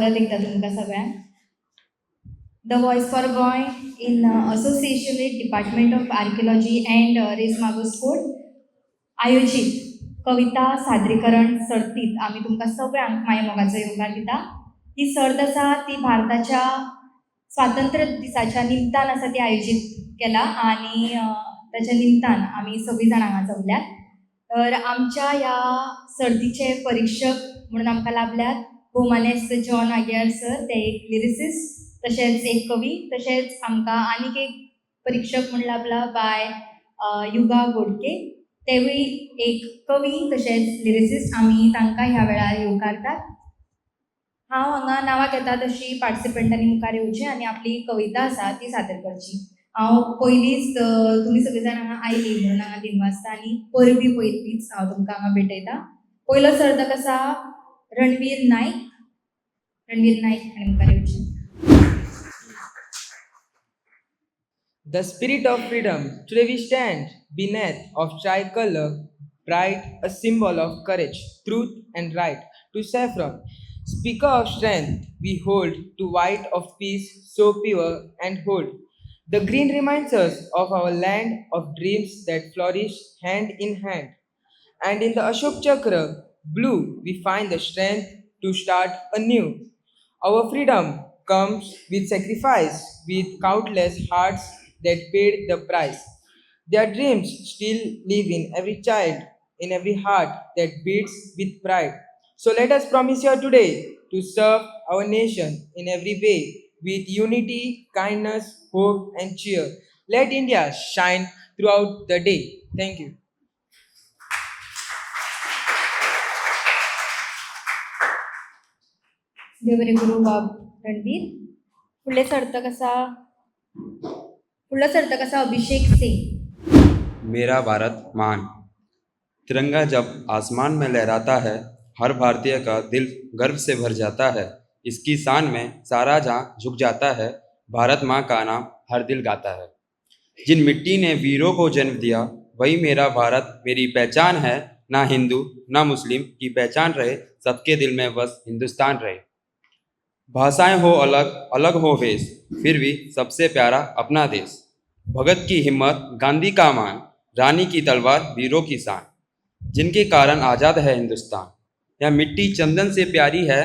परत एकदा तुमकां सगळ्यांक. The voice for Goem in association with department of archaeology and Reis Magos fort आयोजित कविता सादरीकरण सर्तीत आम्ही तुमकां सगळ्यांक माय मोगाचो येवकार दिता. ही सर्त आसा ती भारताच्या स्वातंत्र्य दिसाच्या निमतान आसा ती आयोजीत केला आणि त्याच्या निमतान आम्ही सगळीं जाण हांगा जमल्यात. तर आमच्या ह्या सर्तीचे परीक्षक म्हणून आमकां लाभल्यात भोवमानेस्त जॉन आग्यार सर, ते एक लिरिसिस्ट तशेंच एक कवी, तशेंच आमकां आनीक एक परीक्षक म्हणून लाभला बाय युगा गोडके, तेवूय एक कवी तशेंच लिरिसिस्ट. आमी तांकां ह्या वेळार येवकारतात. हांव हांगा नांवां घेता तशी पार्टिसिपंटांनी मुखार येवचें आनी आपली कविता आसा ती सादर करची. हांव पयलींच तुमी सगळीं जाण हांगा आयली म्हणून हांगा दिनवासता आनी परबी पयलींच हांव तुमकां हांगा भेटयता. पयलो सर्तक आसा रणवीर नायक. रणवीर नायक हाणें मुखार येवचें. The spirit of freedom, today we stand beneath of tricolor, bright, a symbol of courage, truth and right. To saffron, speaker of strength, we hold, to white of peace, so pure and hold. The green reminds us of our land of dreams that flourish hand in hand. And in the Ashok Chakra, blue, we find the strength to start anew. Our freedom comes with sacrifice, with countless hearts that paid the price. Their dreams still live in every child, in every heart that beats with pride. So let us promise here today to serve our nation in every way with unity, kindness, hope, and cheer. Let India shine throughout the day. Thank you. देव बरें करूं बाब रणवीर. फुडलें सर्तक आसा अभिषेक सिंग. मेरा भारत महान। तिरंगा जब आसमान में लहराता है, हर भारतीय का दिल गर्व से भर जाता है। इसकी शान में सारा जहां झुक जाता है, भारत माँ का नाम हर दिल गाता है। जिन मिट्टी ने वीरों को जन्म दिया, वही मेरा भारत मेरी पहचान है। ना हिंदू ना मुस्लिम की पहचान रहे, सबके दिल में बस हिंदुस्तान रहे। भाषाएं हो अलग अलग हो वेश, फिर भी सबसे प्यारा अपना देश। भगत की हिम्मत, गांधी का मान, रानी की तलवार, वीरों की शान, जिनके कारण आज़ाद है हिंदुस्तान। यह मिट्टी चंदन से प्यारी है,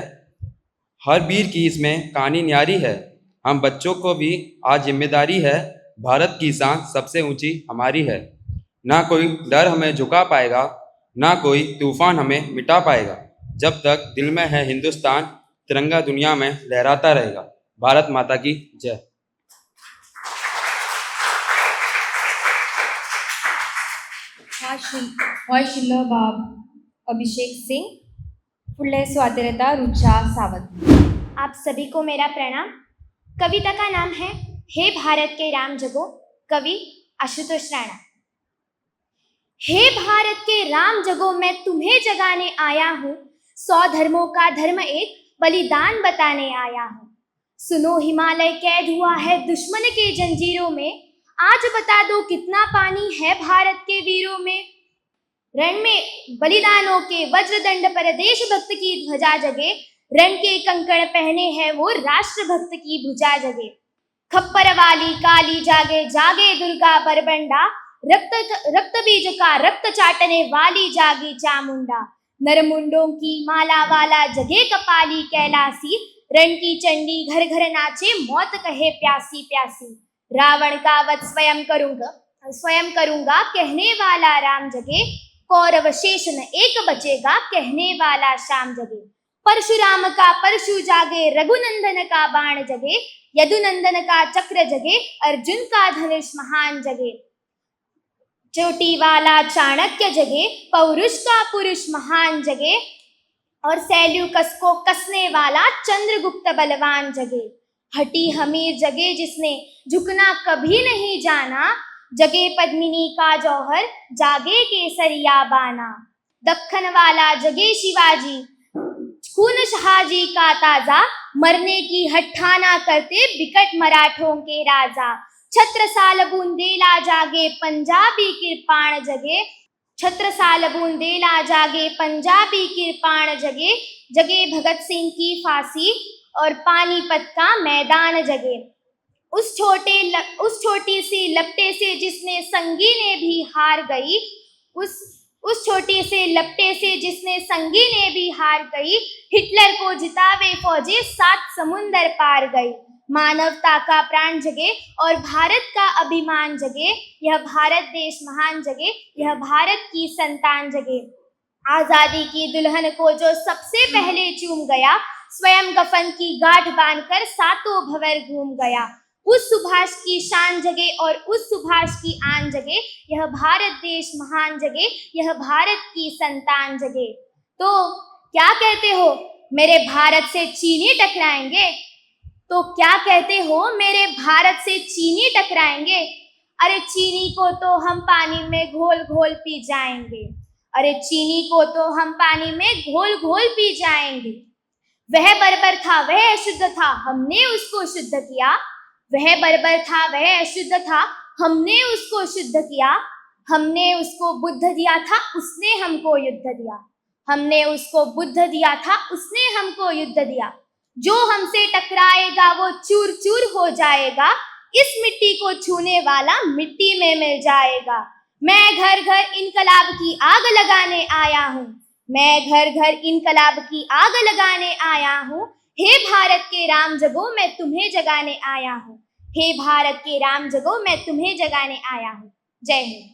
हर वीर की इसमें कहानी न्यारी है। हम बच्चों को भी आज जिम्मेदारी है, भारत की शान सबसे ऊंची हमारी है। ना कोई डर हमें झुका पाएगा, ना कोई तूफान हमें मिटा पाएगा। जब तक दिल में है हिंदुस्तान, तिरंगा दुनिया में लहराता रहेगा। भारत माता की जय। हो आशिल्लो बाब अभिषेक सिंग. फुडले सुवातेर येता रुचा सावंत. आप सभी को मेरा प्रणाम। कविता का नाम है हे भारत के राम जगो, कवि आशुतोष राणा। हे भारत के राम जगो, मैं तुम्हें जगाने आया हूँ, 100 धर्मों का धर्म एक बलिदान बताने आया हूँ। सुनो हिमालय कैद हुआ है दुश्मन के जंजीरों में, आज बता दो कितना पानी है भारत के वीरों में। रण में बलिदानों के वज्रदंड पर देशभक्त की ध्वजा जगे, रण के कंकण पहने हैं वो राष्ट्रभक्त की भुजा जगे। खप्पर वाली काली जागे, जागे दुर्गा बरबंडा, रक्त बीज का रक्त चाटने वाली जागी चामुंडा। नरमुंडों की माला वाला जगे कपाली कैलासी, रण की चंडी घर घर नाचे मौत कहे प्यासी प्यासी। रावण का वध स्वयं करूंगा कहने वाला राम जगे, कौरव शेष न एक बचेगा कहने वाला शाम जगे। परशुराम का परशु जागे, रघुनंदन का बाण जगे, यदुनंदन का चक्र जगे, अर्जुन का धनुष महान जगे। चोटी वाला चाणक्य जगे, पौरुष का पुरुष महान जगे, और सैल्यूकस को कसने वाला चंद्रगुप्त बलवान जगे। हटी हमीर जगे जिसने झुकना कभी नहीं जाना, जगे पद्मिनी का जौहर, जागे केसरिया बाना। दक्खन वाला जगे शिवाजी, खून शहाजी का ताजा, मरने की हट्ठाना करते बिकट मराठों के राजा। छत्रसाल बूंदेला जागे, पंजाबी कृपाण जगे, छत्रसाल बूंदेला जागे, पंजाबी कृपाण जगे। जगे भगत सिंह की फांसी, और पानीपत का मैदान जगे। उस छोटी सी लपटे से जिसने संगीने भी हार गई, उस छोटे से लपटे से जिसने संगीने भी हार गई, हिटलर को जितावे फौजें 7 समुंदर पार गई। मानवता का प्राण जगे और भारत का अभिमान जगे, यह भारत देश महान जगे, यह भारत की संतान जगे। आजादी की दुल्हन को जो सबसे पहले चूम गया, स्वयं कफन की गांठ बांधकर सातों भंवर घूम गया। उस सुभाष की शान जगे और उस सुभाष की आन जगे, यह भारत देश महान जगे, यह भारत की संतान जगे। तो क्या कहते हो, मेरे भारत से चीनी टकराएंगे? तो क्या कहते हो, मेरे भारत से चीनी टकराएंगे? अरे चीनी को तो हम पानी में घोल घोल पी जाएंगे, अरे चीनी को तो हम पानी में घोल घोल पी जाएंगे। वह बर्बर था, वह अशुद्ध था, हमने उसको शुद्ध किया। वह बर्बर था, वह अशुद्ध था, हमने उसको शुद्ध किया। हमने उसको बुद्ध दिया था, उसने हमको युद्ध दिया। हमने उसको बुद्ध दिया था, उसने हमको युद्ध दिया। जो हमसे टकराएगा वो चूर चूर हो जाएगा, इस मिट्टी को छूने वाला मिट्टी में मिल जाएगा। मैं घर घर इनकलाब की आग लगाने आया हूँ, मैं घर घर इनकलाब की आग लगाने आया हूँ। हे भारत के राम जगो, मैं तुम्हें जगाने आया हूँ। हे भारत के राम जगो, मैं तुम्हें जगाने आया हूँ। जय हिंद।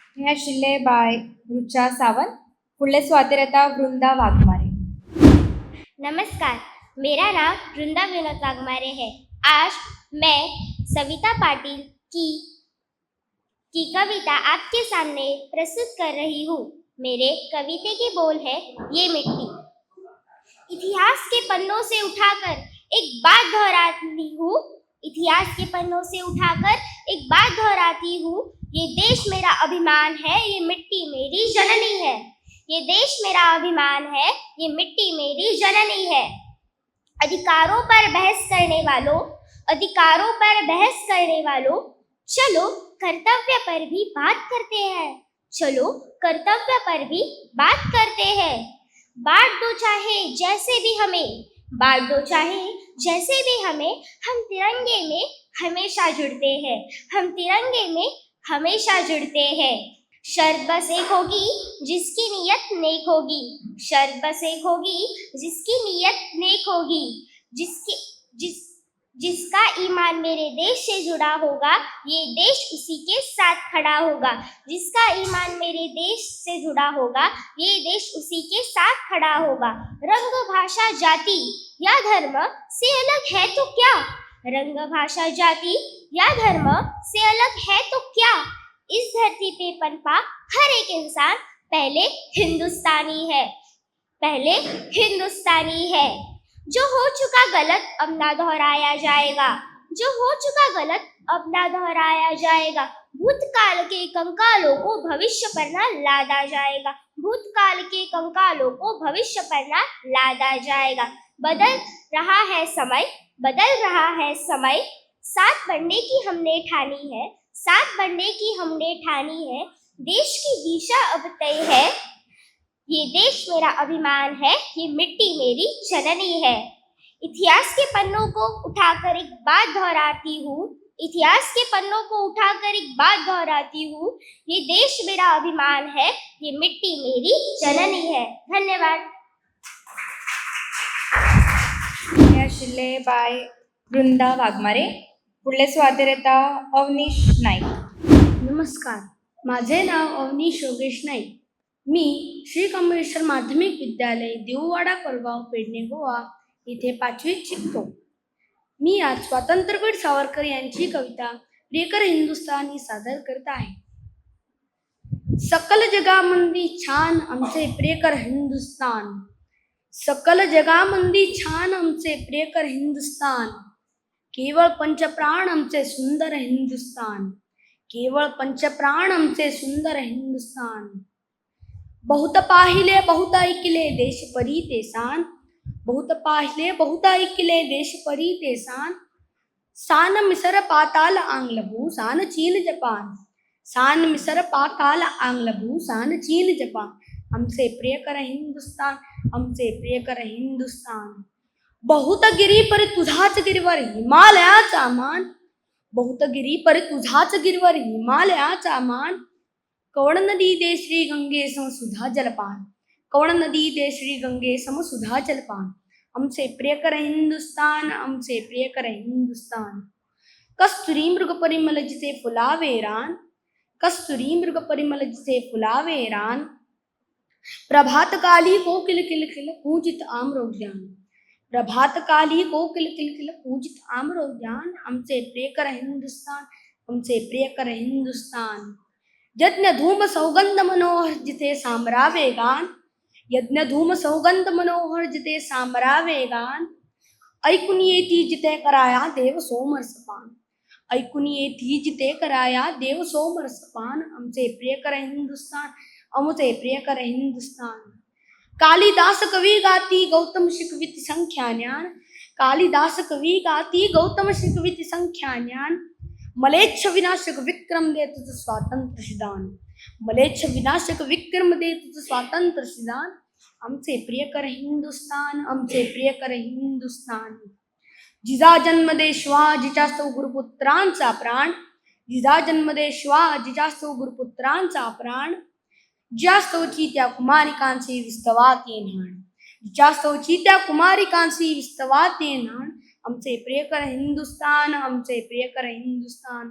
स्नेहा शिल्ले बाय रुचा सावंत. पुढले स्वातिरेता वृंदा वाघमारे. नमस्कार, मेरा नाम वृंदा विनोद वाघमारे है। आज मैं सविता पाटिल की कविता आपके सामने प्रस्तुत कर रही हूँ। मेरे कविता के बोल है ये मिट्टी। इतिहास के पन्नों से उठाकर एक बात दोहराती हूँ, इतिहास के पन्नों से उठाकर एक बात दोहराती हूँ। ये देश मेरा अभिमान है, ये मिट्टी मेरी जननी है। ये देश मेरा अभिमान है, ये मिट्टी मेरी जननी है। अधिकारों पर बहस करने वालों, अधिकारों पर बहस करने वालों, चलो कर्तव्य पर भी बात करते हैं। चलो कर्तव्य पर भी बात करते हैं। बांट दो चाहे जैसे भी हमें, बांट दो चाहे जैसे भी हमें, हम तिरंगे में हमेशा जुड़ते हैं। हम तिरंगे में हमेशा जुड़ते हैं। शर्त बस एक होगी जिसकी नीयत नेक होगी। शर्त बस एक होगी जिसकी नीयत नेक होगी। जिसका ईमान मेरे देश से जुड़ा होगा, ये देश उसी के साथ खड़ा होगा। जिसका ईमान मेरे देश से जुड़ा होगा, ये देश उसी के साथ खड़ा होगा। रंग भाषा जाति या धर्म से अलग है तो क्या? रंग भाषा जाति या धर्म से अलग है तो क्या? इस धरती पे पनपा हर एक इंसान पहले हिंदुस्तानी है, पहले हिंदुस्तानी है। जो हो चुका गलत अब ना दोहराया जाएगा, जो हो चुका गलत अब ना दोहराया जाएगा। भूतकाल के कंकालों को भविष्य पर ना लादा जाएगा। भूतकाल के कंकालों को भविष्य पर ना लादा जाएगा। बदल रहा है समय, बदल रहा है समय। साथ बढ़ने की हमने ठानी है, साथ बढ़ने की हमने ठानी है। देश की दिशा अब तय है। ये देश मेरा अभिमान है, ये मिट्टी मेरी जननी है। इतिहास के पन्नों को उठाकर एक बात दोहराती हूँ, इतिहास के पन्नों को उठाकर एक बात दोहराती हूँ। ये देश मेरा अभिमान है, ये मिट्टी मेरी जननी है। धन्यवाद। स्नेहा शिल्ले बाय वृंदा वाघमारे. पुढले स्वातिरेता अवनीश नाईक. नमस्कार, माझे नाव अवनीश योगेश नाईक. मी श्री कमलेश्वर माध्यमिक विद्यालय देऊवाडा कोरगाव पेडणे गोवा इथे 5वीत शिकतो. मी आज स्वातंत्र्यवीर सावरकर यांची कविता प्रियकर हिंदुस्थानी सादर करत आहे. सकल जगामंदी छान आमचे प्रियकर हिंदुस्तान, सकल जगामंदी छान आमचे प्रियकर हिंदुस्तान. केवळ पंचप्राण आमचे सुंदर हिंदुस्तान, केवळ पंचप्राण आमचे सुंदर हिंदुस्तान. बहुत पाहिले बहुत ऐकले देश परी ते सान, बहुत पाहिले बहुत ऐकले देश परी ते सान. सान मिसर पाताल आंग्ल भू सान चीन जपान, सान मिसर पाताल आंग्ल भू सान चीन जपान. हमसे प्रियकर हिंदुस्तान, हमसे प्रियकर हिंदुस्तान. बहुत गिरी पर तुझाच गिरीवर हिमालयाचा मान, बहुत गिरी पर तुझाच गिरीवर हिमालयाचा मान. कवण नदी दे श्री गंगे सम सुधा जलपान, कवण नदी दे श्री गंगे सम सुधा जलपान. हमसे प्रियकर हिंदुस्तान, हमसे प्रियकर हिंदुस्तान. कस्तुरी मृग परिमल जिथे फुलावे रान, कस्तुरी मृग परिमल जिथे फुलावे रान. प्रभात काली कोकिल किल किल पूजित आम्रोद्यान, प्रभात काली कोकिल किल किल पूजित आम्रोद्यान. हमसे प्रियकर हिंदुस्तान, हमसे प्रियकर हिंदुस्तान. यज्ञ धूम सौगंध मनोहर जिथे सामरावे गान, यज्ञ धूम सौगंध मनोहर जिथे सामरावे गान. ऐकून येती जिथे कराया देव सोमरसपान, ऐकून येती जिथे कराया देव सोमरसपान. हमसे प्रियकर हिंदुस्तान, हमसे प्रियकर हिंदुस्तान. कालिदास कवी गाती गौतम शिकवित संख्या ज्ञान, कालिदास कवी गाती गौतम शिकवित संख्या ज्ञान. मलेच्छ विनाशक विक्रम दे तुझ स्वातंत्र्य सिदान, मलेच्छ विनाशक विक्रम दे तुझ स्वातंत्र्य सिदान. हमसे प्रियकर हिंदुस्तान, हमसे प्रियकर हिंदुस्तान. जिजा जन्म दे श्वा जिजास्तव गुरुपुत्रांचा प्राण, जिजा जन्म दे श्वा जिजास्तव गुरुपुत्रांचा प्राण. जिजास्तवची त्या कुमारिकांची विस्तवाते न्हाण, जिजास्तवची त्या कुमारिकांची विस्तवाते न्हाण. हमसे प्रियकर हिंदुस्तान, हमसे प्रियकर हिंदुस्तान.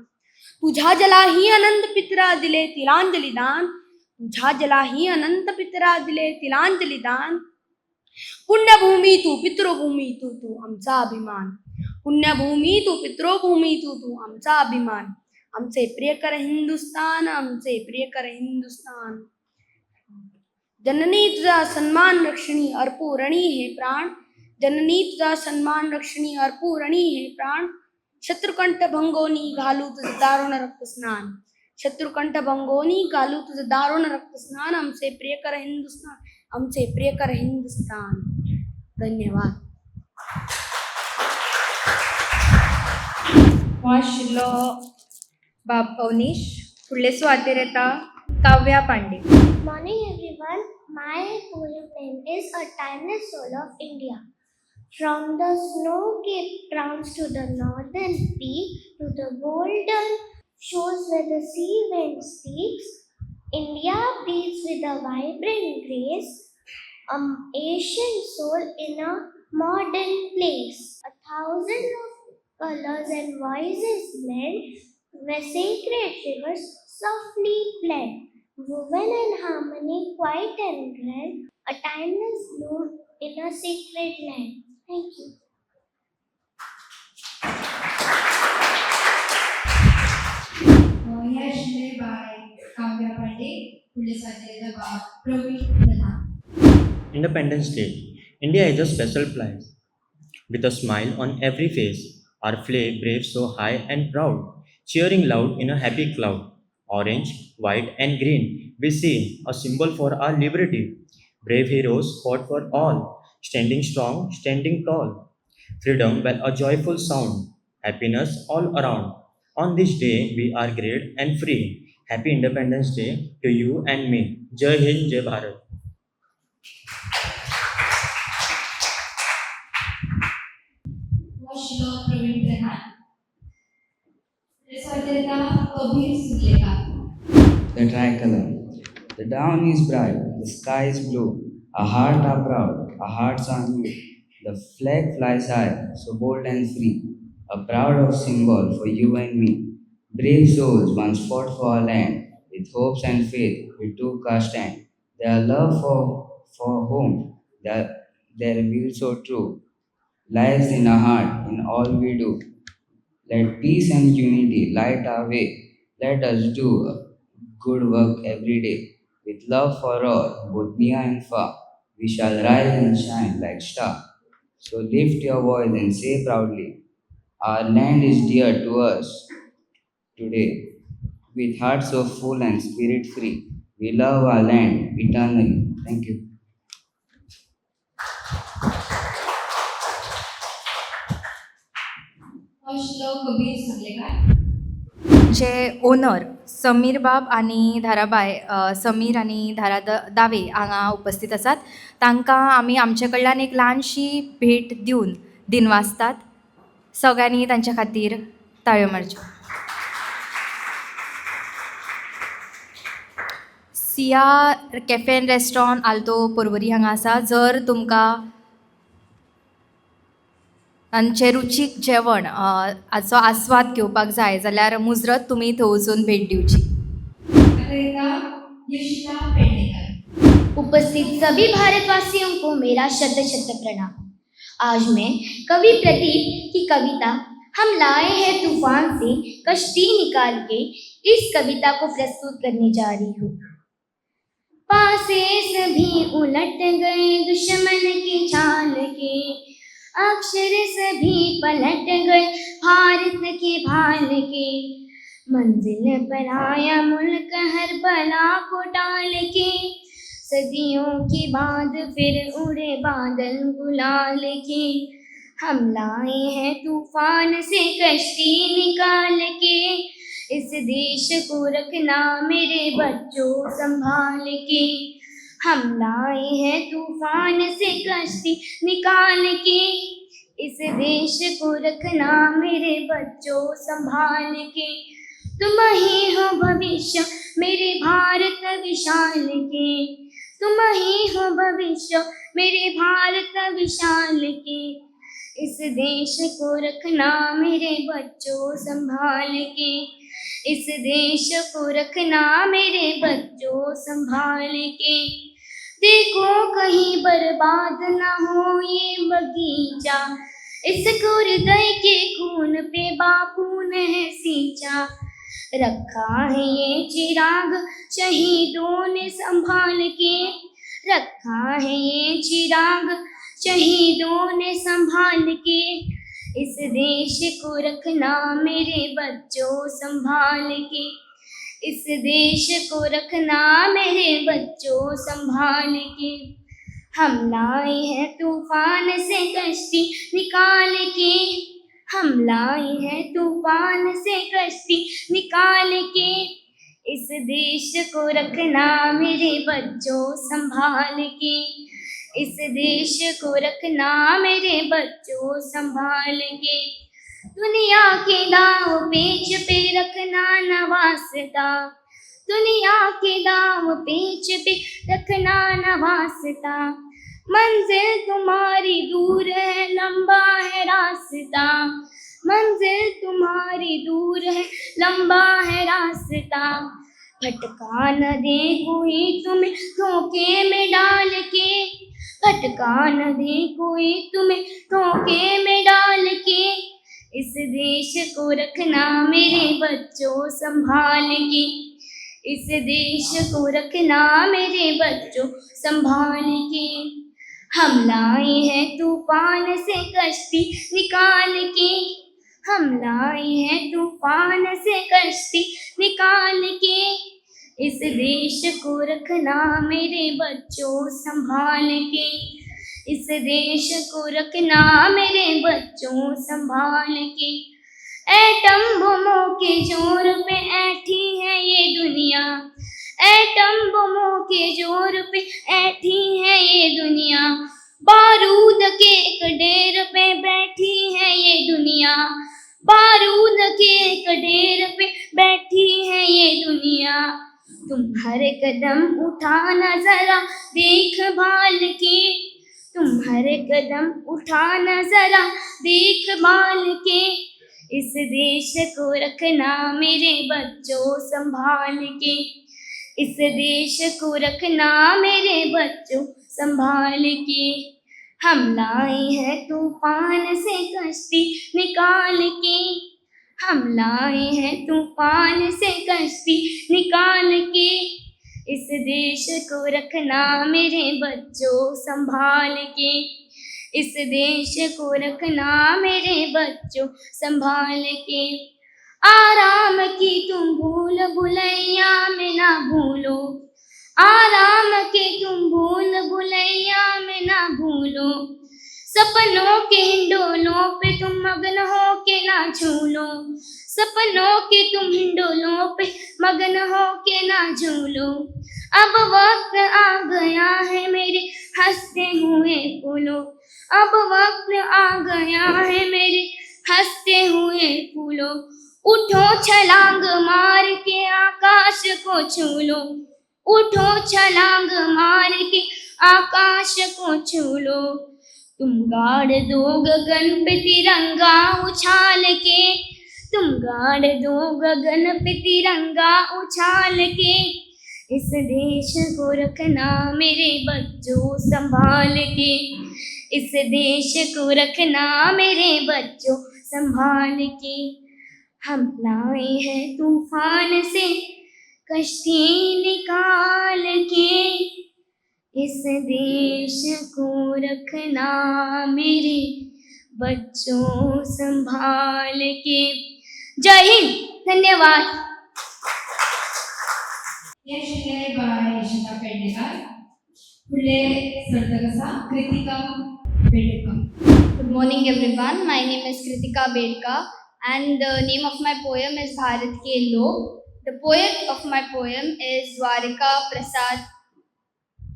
तुझ्या जलाही अनंत पितरा दिले तिलांजली दान, तुझ्या जलाही अनंत पितरा दिले तिलांजली दान. पुण्यभूमी तू पितृभूमी तू, तू आमचा अभिमान, पुण्यभूमी तू पितृभूमी तू, तू आमचा अभिमान. हमसे प्रियकर हिंदुस्तान, हमसे प्रियकर हिंदुस्तान. जननी तुझा सन्मान रक्षणी अर्पुरणी हे प्राण, जननी तुझा सन्मान रक्षणी अर्पुरणी हे प्राण. शत्रुकंठ भंगोनी घालू तुझं दारुण रक्तस्नान, शत्रुकंठ भंगोनी घालू तुझं दारुण रक्तस्नान. हमसे प्रियकर हिंदुस्तान, हमसे प्रियकर हिंदुस्तान. धन्यवाद. वाशिलो बाब अवनीश. पुढले स्वातिरेता Kavya Pande. Morning everyone, my poem name is A Timeless Soul of India. From the snow-capped crowns to the northern peak, to the golden shores where the sea wind speaks, India beats with a vibrant grace, an ancient soul in a modern place. 1,000 of colors and voices blend, where sacred rivers softly blend. Woven in harmony, quiet and grand, a timeless bloom in a sacred land. Thank you. या Shinde bye Kavya Pande. पुढले स्वातिरेता बाब प्रवीण प्रधान. Independence Day. India is a special place. With a smile on every face, our flag waves so high and proud, cheering loud in a happy cloud. Orange, white, and green, we see a symbol for our liberty. Brave heroes fought for all, standing strong, standing tall. Freedom well a joyful sound, happiness all around. On this day, we are great and free. Happy Independence Day to you and me. Jai Hind, Jai Bharat. वाशिलो Pravin प्रधान. पुढले स्वातिरेता Kabir Sulekha. The tricolor. The dawn is bright, the sky is blue, our hearts are proud, our hearts are new. The flag flies high, so bold and free, a proud of symbol for you and me. Brave souls once fought for our land, with hopes and faith we took our stand. Their love for home, their will so true, lies in our heart in all we do. Let peace and unity light our way. Let us do good work every day. With love for all, both near and far, we shall rise and shine like stars. So lift your voice and say proudly, our land is dear to us today. With hearts so full and spirit free, we love our land eternally. Thank you. वाशिलो Kabir Sulekha. जे owner Sameer बाब आणि धाराबाय समीर आणि दावे हांगा उपस्थित आसात. तांकां आमी आमचे कडल्यान एक ल्हानशी भेट दिवन दिनवासतात. सगळ्यांनी तांच्या खातीर ताळयो मारच्यो. Siya cafe and restaurant Alto Porvorim हांगा आसा. जर तुमकां तांचें रुचीक जेवण हाचो आस्वाद घेवपाक जाय जाल्यार मुजरत तुमी थंय वचून भेट दिवची. उपस्थित सभी भारतवासियों को मेरा शत शत प्रणाम। आज मैं कवि प्रदीप की कविता हम लाए हैं तूफान से कश्ती निकाल के इस कविता को प्रस्तुत करने जा रही हूँ। पासे सभी उलट गए दुश्मन की चाल के, अक्षर सभी पलट गए भारत के भाल के, मंजिल पर आया मुल्क हर बला को टाल के, सदियों के बाद फिर उड़े बादल गुलाल के, हम लाए हैं तूफान से कश्ती निकाल के, इस देश को रखना मेरे बच्चों संभाल के, हम लाए हैं तूफान से कश्ती निकाल के, इस देश को रखना मेरे बच्चों संभाल के, तुम ही हो भविष्य मेरे भारत विशाल के, तुम ही हो भविष्य मेरे भारत विशाल के, इस देश को रखना मेरे बच्चों संभाल के, इस देश को रखना मेरे बच्चों संभाल के, देखो कहीं बर्बाद ना हो ये बगीचा, इसको हृदय के खून पे बापू ने सींचा, रखा है ये चिराग शहीदों ने संभाल के, रखा है ये चिराग शहीदों ने संभाल के, इस देश को रखना मेरे बच्चों संभाल के, इस देश को रखना मेरे बच्चों संभाल के, हम लाए हैं तूफान से कश्ती निकाल के, हम लाए हैं तूफान से कश्ती निकाल के, इस देश को रखना मेरे बच्चों संभाल के, इस देश को रखना मेरे बच्चों संभाल के, दुनिया के दाव पेच पे रखना न वास्ता, दुनिया के दाव पेच पे रखना न वास्ता, मंजिल तुम्हारी दूर है लंबा है रास्ता, मंजिल तुम्हारी दूर है लंबा है रास्ता, भटका न दे कोई तुम्हें धोखे में डाल के, भटका न दे कोई तुम्हें धोखे में डाल के, इस देश को रखना मेरे बच्चों संभाल के, इस देश को रखना मेरे बच्चों संभाल के, हम लाए हैं तूफान से कश्ती निकाल के, हम लाए हैं तूफान से कश्ती निकाल के, इस देश को रखना मेरे बच्चों संभाल के, इस देश को रखना मेरे बच्चों संभाल के, एटम बमों के जोर पे ऐठी है ये दुनिया, एटम बमों के जोर पे ऐठी है ये दुनिया, बारूद के एक ढेर पे बैठी है ये दुनिया, बारूद के एक ढेर पे बैठी है ये दुनिया, तुम हर कदम उठाना जरा देखभाल के, तुम हर कदम उठाना जरा देखभाल के, इस देश को रखना मेरे बच्चों संभाल के, इस देश को रखना मेरे बच्चों संभाल के, हम लाए हैं तूफान से कश्ती निकाल के, हम लाए हैं तूफान से कश्ती निकाल के, इस देश को रखना मेरे बच्चों संभाल के, इस देश को रखना मेरे बच्चों संभाल के, आराम की तुम भूल भुलैया में ना भूलो, आराम की तुम भूल भुलैया में ना भूलो, सपनों के हिंडोलों पे तुम मगन हो के ना झूलो, सपनों के तुम हिंडोलों पे मगन हो के ना झूलो। अब वक्त आ गया है मेरे हंसते हुए फूलो, अब वक्त आ गया है मेरे हंसते हुए फूलो। उठो छलांग मार के आकाश को छू लो, उठो छलांग मार के आकाश को छू लो। तुम गाड़ दो गगन पे तिरंगा उछाल के, तुम गाड़ दो गगन पे तिरंगा उछाल के। इस देश को रखना मेरे बच्चों संभाल के, इस देश को रखना मेरे बच्चों संभाल के। हम लाए हैं तूफान से कश्ती निकाल के, इस देश को रखना मेरे बच्चों संभाल के। जय हिंद, धन्यवाद। Yes, शिकले by इशिता पेडणेकर. पुढे सरतगसा Kritika Bedkar. Good morning everyone. My name is Kritika Bedka and the name of my poem is Bharat Ke Log. The poet of my poem is Dwarika Prasad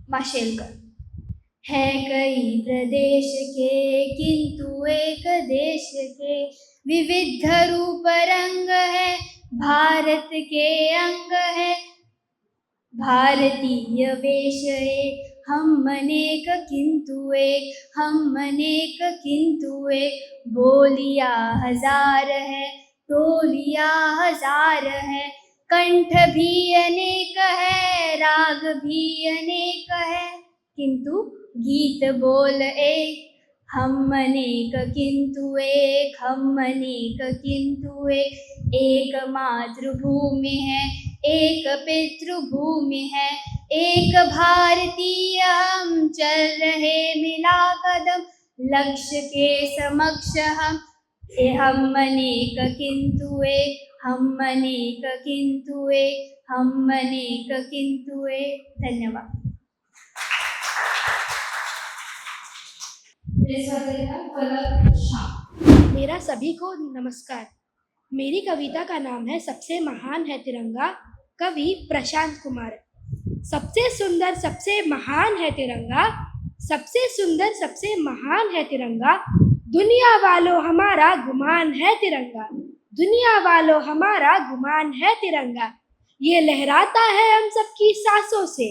Mashelkar. है कई प्रदेश के किंतु एक देश के, विविध रूप रंग है भारत के अंग है। भारतीय वेश एक हम अनेक किंतु एक, हम अनेक किंतु एक। बोलियां हजार है टोलियां हजार है, कंठ भी अनेक है राग भी अनेक है, किंतु गीत बोल एक। हम अनेक किंतु एक, हम अनेक किंतु एक मातृभूमि है एक पितृभूमि है, एक भारतीय हम चल रहे मिला कदम, लक्ष्य के समक्ष हम अनेक किंतु एक, हम अनेक किंतु एक, हम अनेक किंतु एक। धन्यवाद। मेरा सभी को नमस्कार। मेरी कविता का नाम है सबसे महान है तिरंगा, कवि प्रशांत कुमार। सबसे सुंदर सबसे महान है तिरंगा, सबसे सुंदर सबसे महान है तिरंगा। दुनिया वालों हमारा गुमान है तिरंगा, दुनिया वालों हमारा गुमान है तिरंगा। ये लहराता है हम सबकी सांसों से,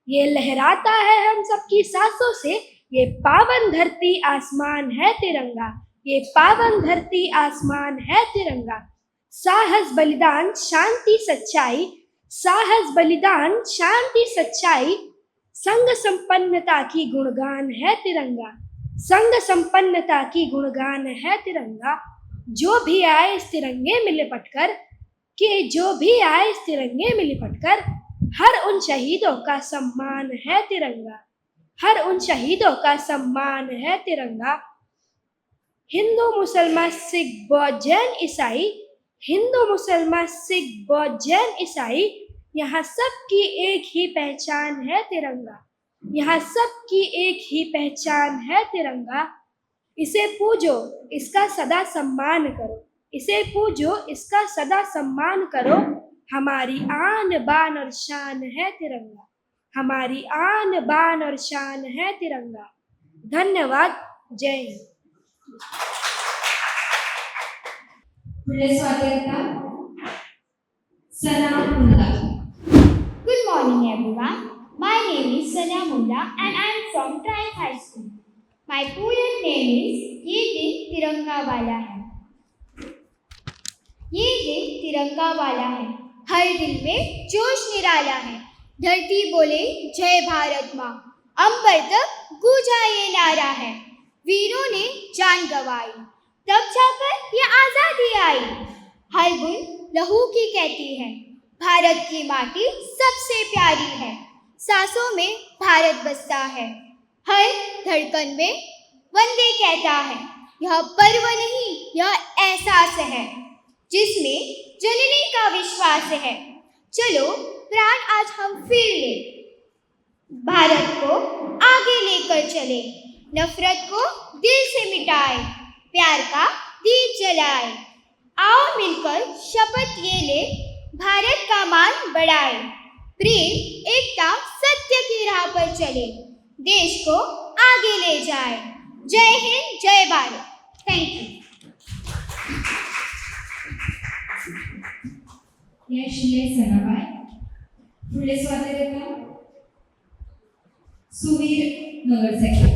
ये लहराता है हम सबकी सांसों से। ये पावन धरती आसमान है तिरंगा, ये पावन धरती आसमान है तिरंगा। साहस बलिदान शांति सच्चाई, साहस बलिदान शांति सच्चाई। संग संपन्नता की गुणगान है तिरंगा, संग संपन्नता की गुणगान है तिरंगा। जो भी आए इस तिरंगे में लिपट कर, कि जो भी आए इस तिरंगे में लिपट कर, हर उन शहीदों का सम्मान है तिरंगा, हर उन शहीदों का सम्मान है तिरंगा। हिंदू मुसलमान सिख बौद्ध जैन ईसाई, हिंदू मुसलमान सिख बौद्ध जैन ईसाई। यहाँ सबकी एक ही पहचान है तिरंगा, यहाँ सबकी एक ही पहचान है तिरंगा। इसे पूजो इसका सदा सम्मान करो, इसे पूजो इसका सदा सम्मान करो। हमारी आन बान और शान है तिरंगा, हमारी आन बान और शान है तिरंगा। धन्यवाद। जय Hind. Good morning everyone. My name is Sanya Munda and I am from Triumph High School. My poem name is ये दिन तिरंगा वाला है। ये दिन तिरंगा वाला है, हर दिल में जोश निराला है। धरती बोले जय भारत माँ, अंबर तक गूंजा ये नारा है। वीरों ने जान गंवाई, तब जाकर ये आजादी आई। हर बूंद लहू की कहती है, भारत की माटी सबसे प्यारी है। सांसों में भारत बसता है, हर धड़कन में वंदे कहता है। यह पर्व नहीं यह एहसास है, जिसमें जननी का विश्वास है। चलो प्राण आज हम फिर ले, भारत को आगे लेकर चले। नफरत को दिल से मिटाए, प्यार का दीप जलाए। आओ मिलकर शपथ ये ले, भारत का मान बढ़ाए। प्रेम एकता सत्य की राह पर चले, देश को आगे ले जाए। जय हिंद, जय भारत। Thank you. या शिले सनाबाई पुढे स्वागत सुवीर नगरसेवक।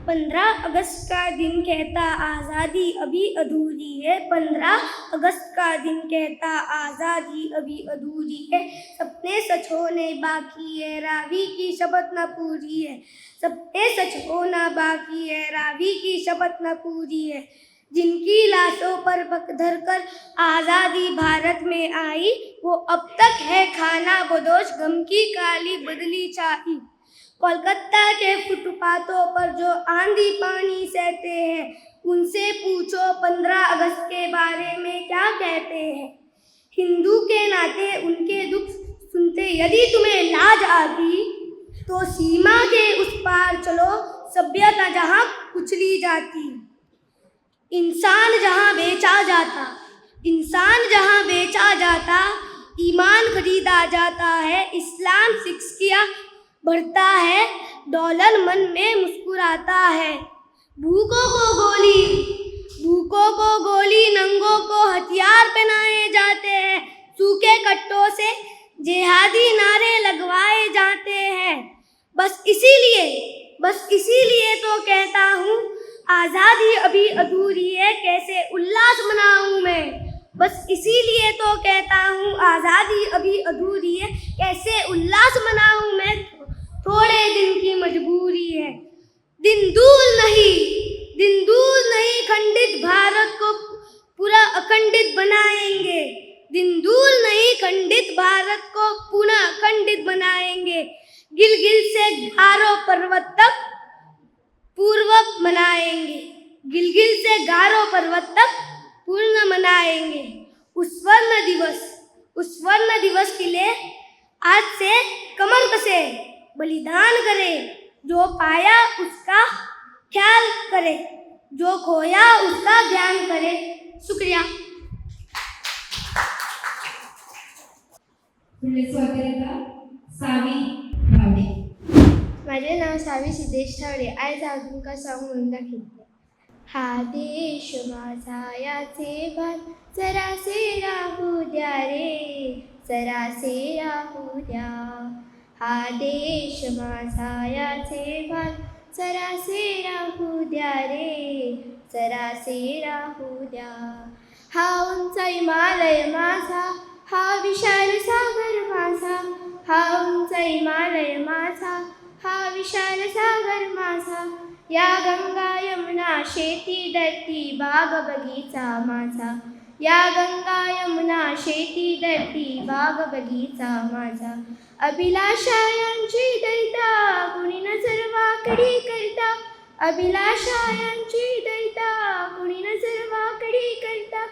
15 अगस्त का दिन कहता आज़ादी अभी अधूरी है। 15 अगस्त का दिन कहता आज़ादी अभी अधूरी है। सपने सच होने बाकी है, रावी की शपथ न पूरी है। सपने सच होना बाकी है, रावी की शपथ न पूरी है। जिनकी लाशों पर पग धरकर आज़ादी भारत में आई, वो अब तक है खाना बदोश गम की काली बदली चाही। कोलकाता के फुटपाथों पर जो आंधी पानी सहते हैं, उनसे पूछो 15 अगस्त के बारे में क्या कहते हैं। हिंदू के नाते उनके दुख सुनते यदि तुम्हें लाज आती, तो सीमा के उस पार चलो, सभ्यता जहाँ कुचली जाती। इंसान जहाँ बेचा जाता, ईमान खरीदा जाता है। इस्लाम सिक्स किया बढ़ता है, डॉलर मन में मुस्कुराता है। भूखों को गोली, नंगों को हथियार पहनाए जाते हैं। सूखे कट्टों से जिहादी नारे लगवाए जाते हैं। बस इसीलिए तो कहता हूँ, आज़ादी अभी अधूरी है, कैसे उल्लास मनाऊं मैं। बस इसीलिए तो कहता हूँ, आज़ादी अभी अधूरी है, कैसे उल्लास मनाऊं मैं। थोड़े दिन की मजबूरी है। दिन दूर नहीं खंडित भारत को पूरा अखंडित बनाएंगे। दिन दूर नहीं खंडित भारत को पुनः अखंडित बनाएंगे। गिलगित से गारो पर्वत तक पूर्व मनाएंगे। उस स्वर्ण दिवस के लिए आज से कमर कसे, बलिदान करे। जो पाया उसका ख्याल करे, जो खोया उसका ध्यान करे। शुक्रिया। पुढे स्वागत सावी भावडे। माझे नाव सावी सिद्धेश ठावडे. आज हांव तुमकां सॉंग म्हणून दाखयतलें. हा देश माझा याचे भान जरासे राहू द्या रे, जरासे राहू द्या. हा देश माझा याचे भान जरासे राहू द्या रे, जरासे राहू द्या. हा उंच हिमालय माझा, हा विशाल सागर माझा. हा उंच हिमालय माझा, हा विशाल सागर माझा. या गंगा यमुना शेती धरती बाग बगीचा माझा. या गंगा यमुना शेती धरती बाग बगीचा माझा. अभिलाषायांची दैता कुणी नजर वाकडी करता. अभिलाषायांची दैता कुणी नजर वाकडी करता.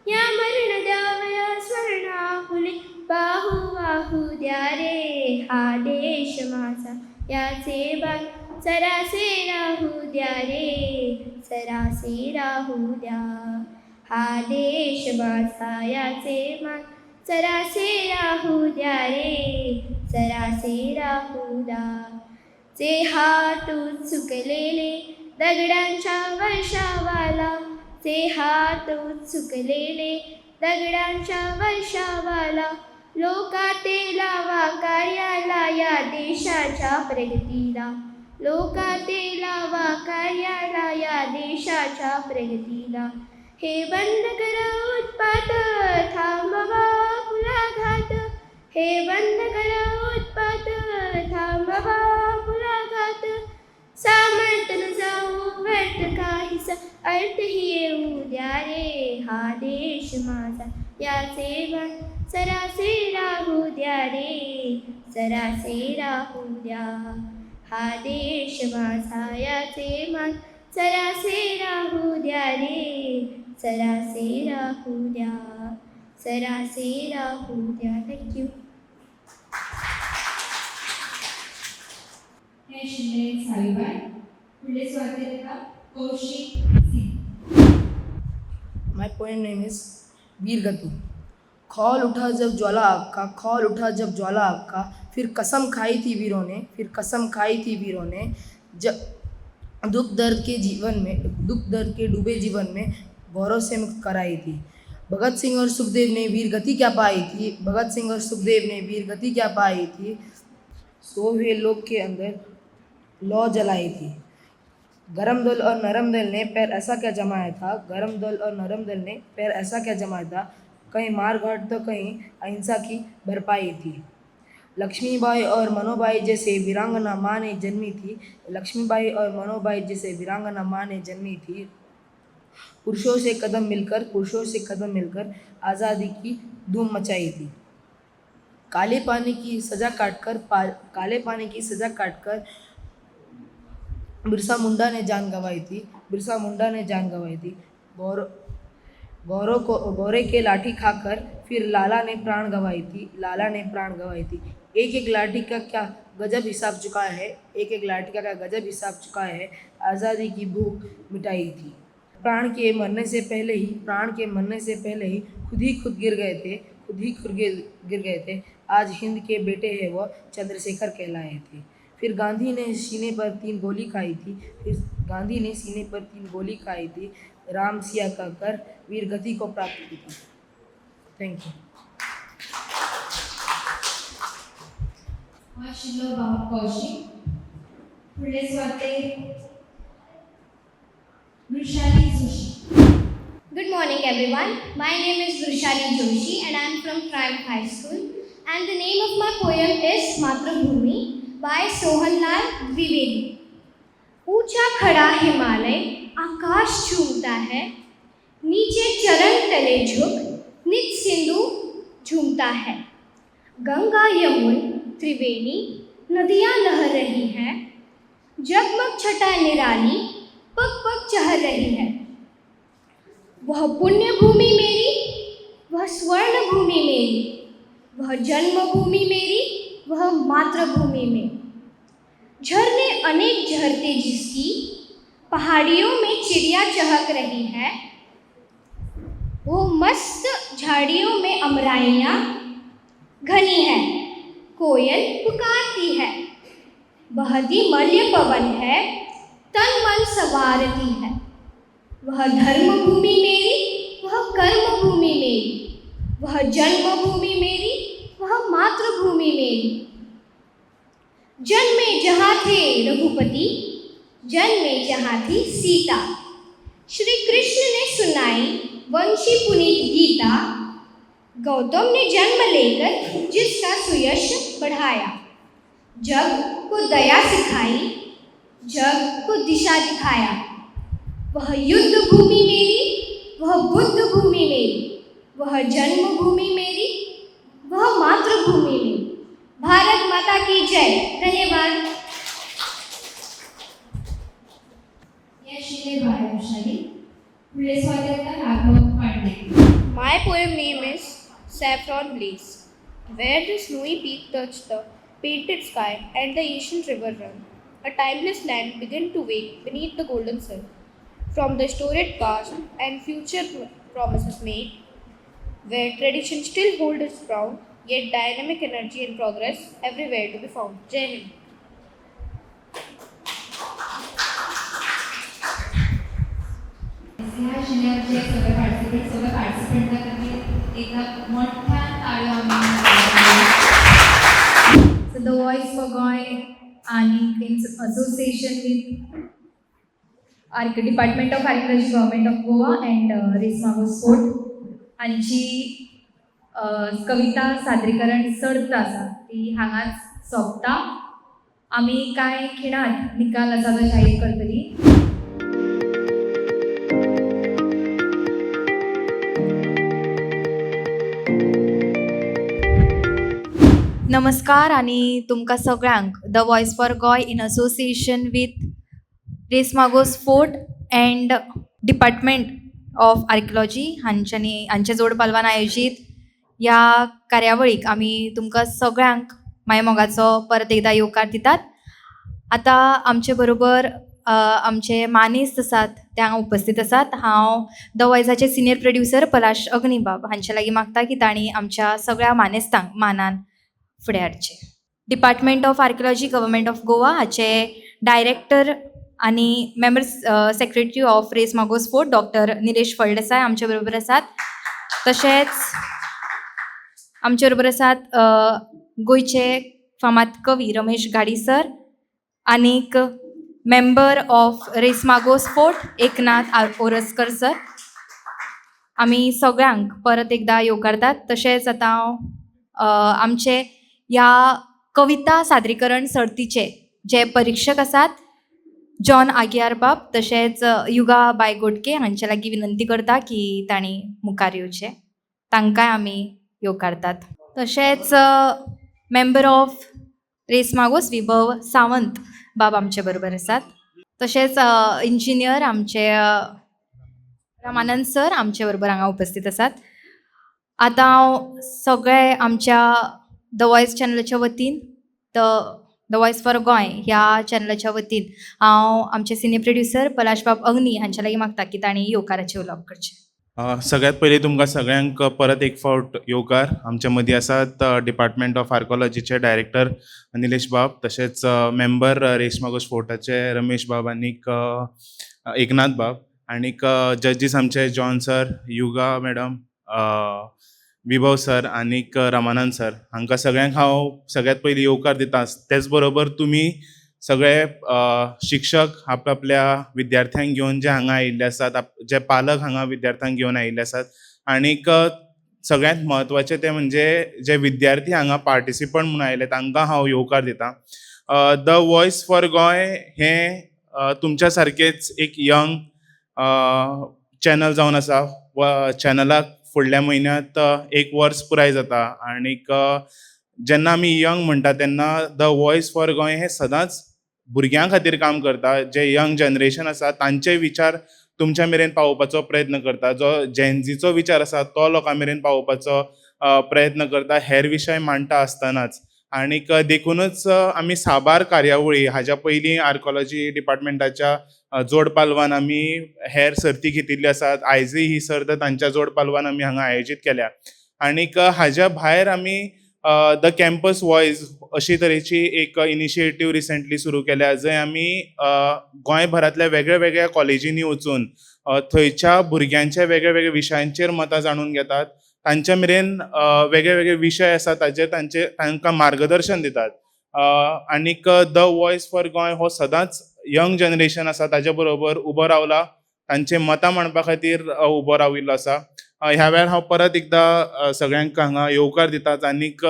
या मरण द्यावया स्वर्णा फुले बाहू वाहू द्या रे. हा देश माझा याचे बाण जरासे राहू द्या रे, जरासे राहू द्या. हा देश माझा याचे मान जरासे राहू द्या रे, जरासे राहू द्या. जे हातून चुकलेले दगडांच्या वर्षावाला, जे हातून चुकलेले दगडांच्या वर्षावाला. लोकाते लावा कार्याला या देशाच्या प्रगतीला. लोकाते लावा कार्याला या देशाच्या प्रगतीला. हे बंद करा उत्पात, थांबवा खुला घात. हे बंद करा उत्पात, थांबवा खुला घात. सामंत न जाऊ व्यर्थ काहीच अर्थही येऊ द्या रे. हा देश माझा याचे भान जरासे राहू द्या रे, जरासे राहू द्या. हा देश माझा याचे मान जरासे राहू द्या रे, जरासे राहू द्या, जरासे राहू द्या. थँक्यू. शिंदे सावीबाई. फुडले स्वार्थीकथा कौशिक सिंह. My poem name is वीरगति. खौल उठा जब ज्वाला आग का, खौल उठा जब ज्वाला आग का, फिर कसम खाई थी वीरों ने, फिर कसम खाई थी वीरों ने, जब दुख दर्द के डूबे जीवन में गौरव से मुक्त कराई थी. भगत सिंह और सुखदेव ने वीरगति क्या पाई थी, भगत सिंह और सुखदेव ने वीरगति क्या पाई थी. सो हुए लोग के अंदर लौ जलाई थी. गरम दल और नरम दल ने पैर ऐसा क्या जमाया था, गरम दल और नरम दल ने पैर ऐसा क्या जमाया था, कहीं मार घाट तो कहीं अहिंसा की भरपाई थी. लक्ष्मीबाई और मनोबाई जैसे वीरांगना माँ ने जन्मी थी, लक्ष्मीबाई और मनोबाई जैसे वीरांगना माँ ने जन्मी थी. पुरुषों से कदम मिलकर आज़ादी की धूम मचाई थी. काले पानी की सज़ा काटकर बिरसा मुंडा ने जान गंवाई थी. गौरे के लाठी खाकर फिर लाला ने प्राण गंवाई थी. एक एक लाठी का क्या गजब हिसाब चुका है, आज़ादी की भूख मिटाई थी. प्राण के मरने से पहले ही खुद गिर गए थे. आज हिंद के बेटे हैं वो चंद्रशेखर कहलाए थे. फिर गांधी ने सीने पर 3 गोली खाई थी. राम सिया कहकर वीरगति को प्राप्त की थी. Thank you. शिलो कौशिक. फुडले Swarthi Vrushali Joshi. Good morning, everyone. My name is Vrushali Joshi and I am from Triumph High School. And the name of my poem is Matrabhumi by Sohanlal Dwivedi. ऊंचा खड़ा हिमालय आकाश झूमता है, नीचे चरण तले झुक नित सिंधु झूमता है. गंगा यमुन त्रिवेणी नदियां लहर रही हैं, जगमग छटा निराली पग पग चहर रही है. वह पुण्य भूमि मेरी, वह स्वर्ण भूमि मेरी, वह जन्मभूमि मेरी, वह मातृभूमि मेरी. झरने अनेक झरते जिसकी, पहाड़ियों में चिड़िया चहक रही है. वो मस्त झाड़ियों में अमराइयाँ घनी है, कोयल पुकारती है. बहती मल्य पवन है, तन मन संवारती है. वह धर्म भूमि मेरी, वह कर्म भूमि मेरी, वह जन्मभूमि मेरी, वह मातृभूमि मेरी. जन्मे जहाँ थे रघुपति, जन्मे जहाँ थी सीता. श्री कृष्ण ने सुनाई वंशी पुनीत गीता. गौतम ने जन्म लेकर जिसका सुयश बढ़ाया. जग को दया सिखाई, जग को दिशा दिखाया. वह युद्ध भूमि मेरी, वह बुद्ध भूमि मेरी, वह जन्मभूमि मेरी, वह मातृभूमि मेरी. भारत माता की जय. धन्यवाद. शिले वृषाली. फुडले स्वार्थी Raghav Pande. My poem name is Saffron Blaze. Where the snowy peak touched the painted sky and the ancient river run, a timeless land began to wake beneath the golden sun. From the storied past and future promises made, where tradition still holds its ground, yet dynamic energy and progress everywhere to be found. Jai Hind. ह्या शिल्याचे सगळे पार्टिसिपेंटला कधी एका मोठ्या टाळ्या So the Voice for Goy आणि in association with Department of Archaeology, Government of Goa and Reis Magos fort हांची कविता सादरीकरण सर्त आसा ती हांगाच सोंपता. आमी कांय खिणात निकाल आसा तो जाहीर करतली. नमस्कार आणि तुमकां सगळ्यांक the voice for Goa in association with Reis Magos fort and department of archaeology हांचे जोड पालवान आयोजीत ह्या कार्यावळीक आमी तुमकां सगळ्यांक माय मोगाचो परत एकदा येवकार दितात. आतां आमचे बरोबर आमचे मानेस्त आसात ते हांगा उपस्थित आसात. हांव द वॉयसाचे सिनियर प्रोड्युसर पलाश अग्निबाब हांचे लागीं मागता की तांणी आमच्या सगळ्या मानेस्तांक मानान फुडें हाडचे. Department of archaeology government of Goa हाचे डायरेक्टर आनी member secretary of Reis Magos fort doctor Nilesh Phaldesai आमचे बरोबर आसात. तशेंच आमचे बरोबर आसात गोंयचे फामाद कवी रमेश घाडी सर आनीक member of Reis Magos fort Eknath Oraskar sir. आमी सगळ्यांक परत एकदा येवकारतात. तशेंच आतां हांव आमचे ह्या कविता सादरीकरण सर्तीचे जे परीक्षक आसात जॉन आगियार बाब तशेंच युगा बायगोडके हांचे लागीं विनंती करता की तांणी मुखार येवचे. तांकांय आमी येवकारतात. तशेंच मेंबर ऑफ रेस मागोस विभव सावंत बाब आमचे बरोबर आसात. तशेंच इंजिनियर आमचे रामानंद सर आमचे बरोबर हांगा उपस्थित आसात. आतां हांव सगळे आमच्या द वॉयस चॅनलाच्या वतीन द वॉयस फॉर गोंय ह्या चॅनलाच्या वतीन हांव आमचे सिनियर प्रोड्युसर पलाश बाब अग्नी हांचे लागीं मागता की तांणी येवकाराचे उलोवप करचें. सगळ्यात पयलीं तुमकां सगळ्यांक परत एक फावट येवकार. आमच्या मदीं आसात डिपार्टमेंट ऑफ आर्किओलॉजीचे डायरेक्टर निलेश बाब तशेंच मेंबर रेस मागोस फोर्टाचे रमेश बाब आनीक एकनाथ बाब आनीक जजीस आमचे जॉन सर युगा मॅडम विभव सर आनीक रामानंद सर हांकां सगळ्यांक हांव सगळ्यात पयलीं येवकार दिता. तेच बरोबर तुमी सगळे शिक्षक आपल्या विद्यार्थ्यांक घेवन जे हांगा आयिल्ले आसात जे पालक हांगा विद्यार्थ्यांक घेवन आयिल्ले आसात आनीक सगळ्यांत म्हत्वाचें तें म्हणजे जे विद्यार्थी हांगा पार्टिसिपंट म्हणून आयले तांकां हांव येवकार दितां. द वॉयस फॉर गोंय हें तुमच्या सारकेच एक यंग चॅनल जावन आसा. चॅनलाक फुडल्या म्हयन्यांत 1 वर्स पुराय जाता आनीक जेन्ना आमी यंग म्हणटा तेन्ना द वॉयस फॉर गोंय हें सदांच भुरग्यां खातीर काम करता. जे यंग जनरेशन आसा तांचे विचार तुमच्या मेरेन पावोवपाचो प्रयत्न करता. जो जेनझीचो विचार आसा तो लोकां मेरेन पावोवपाचो प्रयत्न करता हेर विशय मांडटा आसतनाच. आनीक देखूनच आमी साबार कार्यावळी हाज्या पयलीं आर्किओलॉजी डिपार्टमेंटाच्या जोड पालवान आमी हेर सर्ती घेतिल्ल्यो आसात. आयजूय ही सर्त तांच्या जोड पालवान आमी हांगा आयोजीत केल्या. आनीक हाज्या भायर आमी द कॅम्पस वॉयस अशी तरेची एक इनिशिएटीव रिसेंटली सुरू केल्या जंय आमी गोंयभरांतल्या वेगळ्या वेगळ्या कॉलेजींनी वचून थंयच्या भुरग्यांच्या वेगळ्या वेगळ्या विशयांचेर मतां जाणून घेतात. तांच्या मेरेन वेगळे वेगळे विशय आसात ताचेर तांकां मार्गदर्शन दितात. आनीक द वॉयस फॉर गोंय हो सदांच यंग जनरेशन आसा ताचे बरोबर उबो रावला. तांचे मतां मांडपा खातीर उबो राविल्लो आसा. ह्या वेळार हांव परत एकदां सगळ्यांक हांगा येवकार दितात आनीक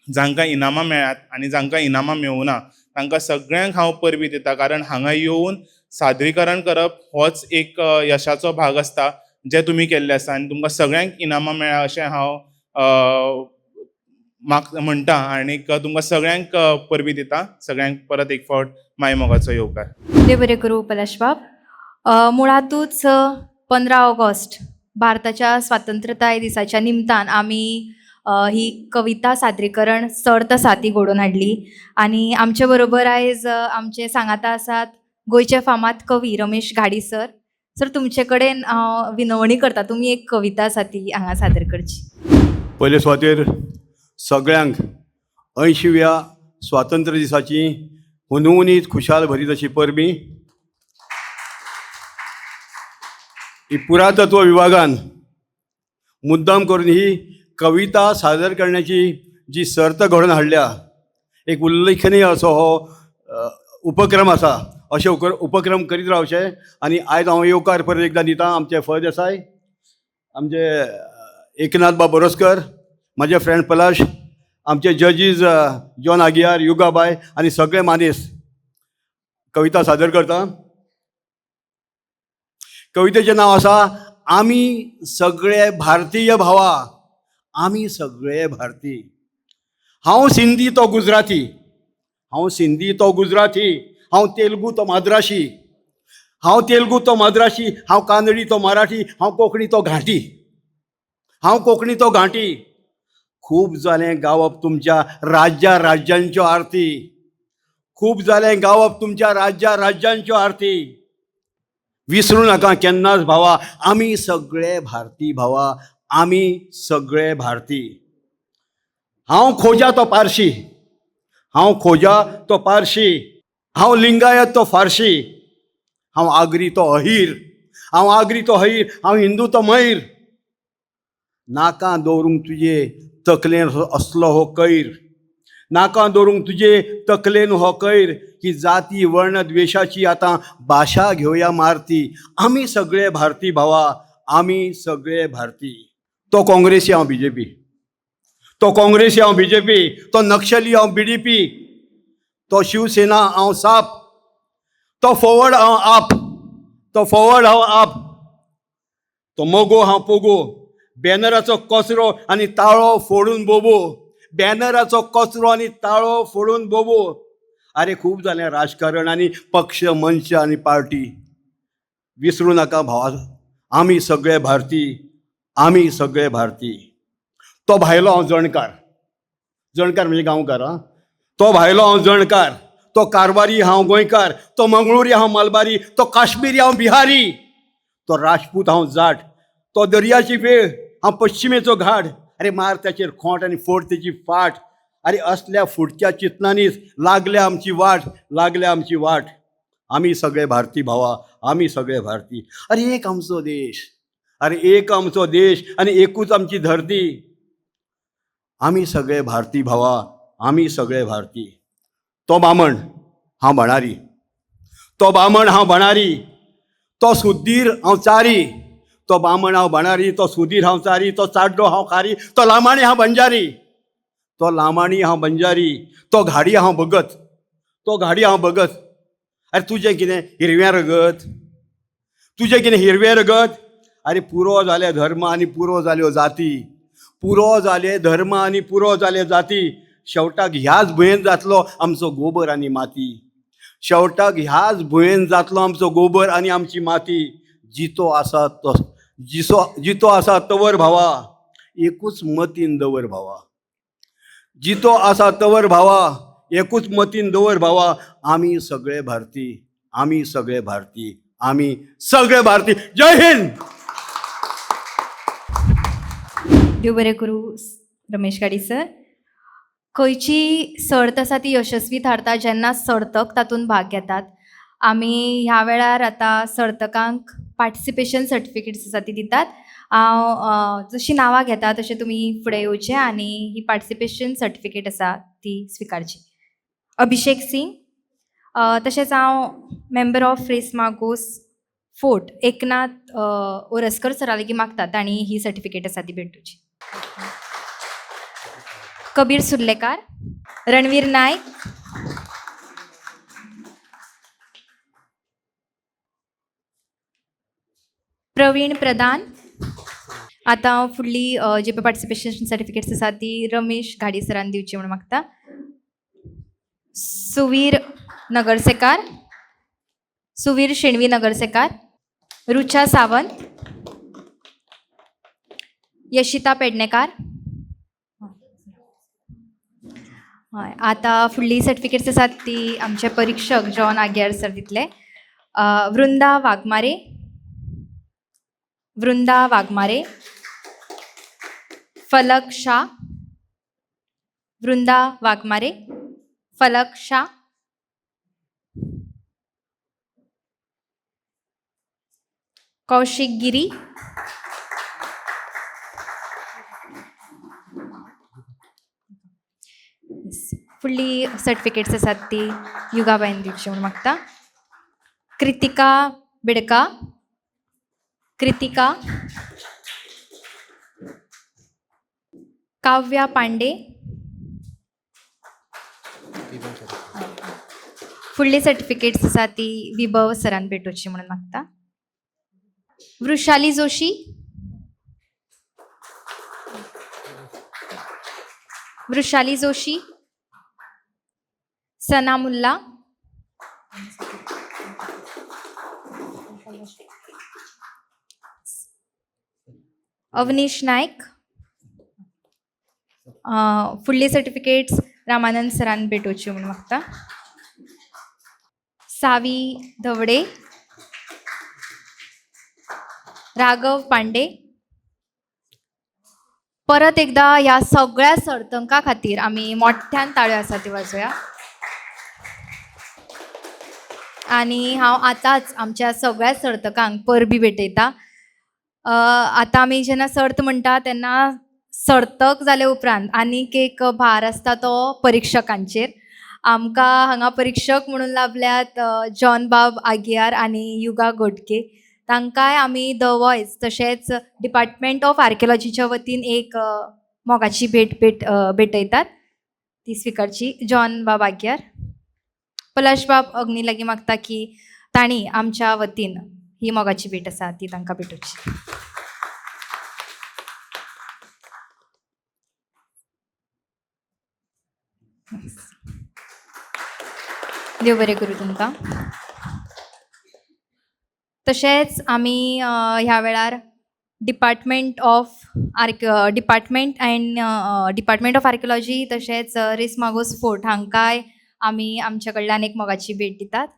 जांकां इनामां मेळ्ळ्यात आनी जांकां इनामां मेळूना तांकां सगळ्यांक हांव परबी दिता. कारण हांगा येवन सादरीकरण करप होच एक यशाचो भाग आसता जे तुमी केल्ले आसा आनी तुमकां सगळ्यांक इनामां मेळ्ळ्या अशें हांव म्हणटा आनीक तुमकां सगळ्यांक परबी दिता. सगळ्यांक परत एक फावट माय मोगाचो येवकार. देव बरें करूं पलाश बाब. मुळातूच 15 ऑगस्ट भारताच्या स्वातंत्र्यताय दिसाच्या निमतान आमी ही कविता सादरीकरण सर्त आसा ती घडोवन हाडली आनी आमचे बरोबर आयज आमचे सांगाता आसात गोंयचे फामाद कवी रमेश घाडी सर. सर तुमचे कडेन हांव विनवणी करता तुमी एक कविता आसा ती हांगा सादर करची. पयले सुवातेर सगळ्यांक 80व्या स्वातंत्र्य दिसाची हुनहुनीत खुशाल भरीत अशी परबी. ही पुरातत्व विभागान मुद्दाम करून ही कविता सादर करण्याची जी सर्त घडोवन हाडल्या एक उल्लेखनीय असो हो उपक्रम आसा. अशे उपक्रम करीत रावचे आनी आयज हांव येवकार परत एकदां दिता आमचे फळदेसाय आमचे एकनाथ बाब बोरस्कर म्हाजे फ्रेंड पलाश आमचे जजीस जॉन आगियार युगाबाय आनी सगळे मानेस कविता सादर करता. कवितेचें नांव आसा आमी सगळे भारतीय भावा. आमी सगळे भारतीय. हांव सिंधी तो गुजराती. हांव सिंधी तो गुजराती. हांव तेलुगू तो माद्राशी. हांव तेलुगू तो माद्राशी. हांव कानडी तो मराठी. हांव कोंकणी तो घांटी. हांव कोंकणी तो घांटी. खूब जालें गावप तुमच्या राज्यांच्यो आरती. खूब जालें गावप तुमच्या राज्यांच्यो आरती. विसरू नाका केन्नाच भावा, आमी सगळे भारती भावा, आमी सगळे भारती. हांव खोजा तो पारशी, हांव खोजा तो पारशी, हांव लिंगायत तो फारशी, हांव आगरी तो अहीर, हांव आगरी तो अहीर, हांव हिंदू तो मैर. नाका दवरूंक तुजे तकलेन असलो हो कैर, नाका दवरूंक तुजे तकलेन हो कैर की जाती वर्ण द्वेषाची आतां भाशा घेवया मारती. आमी सगळे भारती भावा, आमी सगळे भारती. तो काँग्रेसी हांव BJP, तो काँग्रेसी हांव BJP, तो नक्षली हांव BDP, तो शिवसेना हांव साप, तो फॉवर्ड हांव आप, तो फॉवर्ड हांव आप, तो मोगो हांव पोगो. बॅनराचो कचरो आनी ताळो फोडून बोबो, बॅनराचो कचरो आनी ताळो फोडून बोबो. अरे खूब जालें राजकारण आनी पक्ष मंच आनी पार्टी. विसरू नाका भावा, आमी सगळे भारती, आमी सगळे भारती. तो भायलो हांव जणकार, जणकार म्हणजे गांवकार. तो भायलो हांव जणकार, तो कारवारी हांव गोंयकार, तो मंगळुरी हांव मलबारी, तो काश्मीरी हांव बिहारी, तो राजपूत हांव जाट, तो दर्याची वेळ हांव पश्चिमेचो घाट. अरे मार त्याचेर खोंट आनी फोड तेची फाट. अरे असल्या फुडच्या चिंतनांनीच लागल्या आमची वाट, लागल्या आमची वाट. आमी सगळे भारती भावा, आमी सगळे भारती. अरे एक आमचो देश, अरे एक आमचो देश आनी एकूच आमची धरती. आमी सगळे भारती भावा, आमी सगळे भारती. तो बामण हांव भणारी, तो बामण हांव भणारी, तो सुधीर हांव चारी, तो बामण हांव भणारी, तो सुधीर हांव चारी, तो चाड्डो हांव खारी, तो लामाणी हांव बंजारी, तो लामाणी हांव बंजारी, तो घाडी हांव भगत, तो घाडी हांव भगत. अरे तुजें कितें हिरवें रगत, तुजें कितें हिरवें रगत. अरे पुरो जाले धर्म आनी पुरो जाल्यो जाती, पुरो जाले धर्म आनी पुरो जाले जाती. शेवटाक ह्याच भुंयेन जातलो आमचो गोबर आनी माती, शेवटाक ह्याच भुंयेन जातलो आमचो गोबर आनी आमची माती. जितो आसा तो जितो आसा तवर भावा, एकूच मतीन दवर भावा. जितो आसा तवर भावा, एकूच मतीन दवर भावा. आमी सगळे भारती, आमी सगळे भारती, आमी सगळे भारती. जय हिंद. देव बरें करूं रमेश गाडी सर. खंयची सर्त आसा ती यशस्वी थारता जेन्ना सर्तक तातूंत भाग घेतात. आमी ह्या वेळार आतां सर्तकांक पार्टिसिपेशन सर्टिफिकेट्स आसा ती दितात. हांव जशीं नांवां घेता तशें तुमी फुडें येवचें आनी ही पार्टिसिपेशन सर्टिफिकेट आसा ती स्विकारची. अभिषेक सिंग, तशेंच हांव member of Reis Magos fort Eknath Oraskar सरा लागीं मागता तांणी ही सर्टिफिकेट आसा ती भेटोवची. कबीर सुर्लेकार, रणवीर नायक, प्रवीण प्रधान. आतां फुडली जी पळय पार्टिसिपेशन सर्टिफिकेट्स आसा ती रमेश घाडी सरान दिवची म्हणून मागता. सुवीर नगरसेकार, सुवीर शेणवी नगरसेकार, रुचा सावंत, यशिता पेडणेकार. हय, आतां फुडली सर्टिफिकेट्स आसात ती आमचे परीक्षक जॉन आग्यार सर दितले. वृंदा वाघमारे, वृंदा वाघमारे, फलक शाह, वृंदा वाघमारे, फलक शाह, कौशिक गिरी, फुडली सर्टिफिकेट्स आसात ती युगाबाईन दिवची म्हणून मागता. कृतिका बिडका, कृतिका, काव्या पांडे. फुडली सर्टिफिकेट्स आसा ती विभव सरान भेटोवची म्हणून मागता. वृषाली जोशी, वृषाली जोशी, सना मुल्ला, अवनीश नायक. फुडली सर्टिफिकेट्स रामानंद सरान भेटोवची म्हणून मागता. सावी धवडे, राघव पांडे. परत एकदा ह्या सगळ्या सर्तकां खातीर आमी मोठ्यान ताळ्यो आसा ती वाजोया. आनी हांव आतांच आमच्या सगळ्या सर्तकांक परबी भेटयता. आतां आमी जेन्ना सर्त म्हणटा तेन्ना सर्तक जाले उपरांत आनीक एक भार आसता तो परिक्षकांचेर. आमकां हांगा परिक्षक म्हणून लाभल्यात जॉन बाब आगियार आनी युगा गोडके. तांकांय आमी द वॉयस तशेंच डिपार्टमेंट ऑफ आर्किओलॉजीच्या वतीन एक मोगाची भेटयतात ती स्विकारची. जॉन बाब आगियार. पलाश बाब अग्नी लागीं मागता की तांणी आमच्या वतीन ही मोगाची भेट आसा ती तांकां भेटोवची. देव बरें करूं तुमकां. तशेंच आमी ह्या वेळार डिपार्टमेंट ऑफ आर्किओलॉजी तशेंच रेस मागोस फोर्ट हांकांय आमी आमचे कडल्यान एक मोगाची भेट दितात.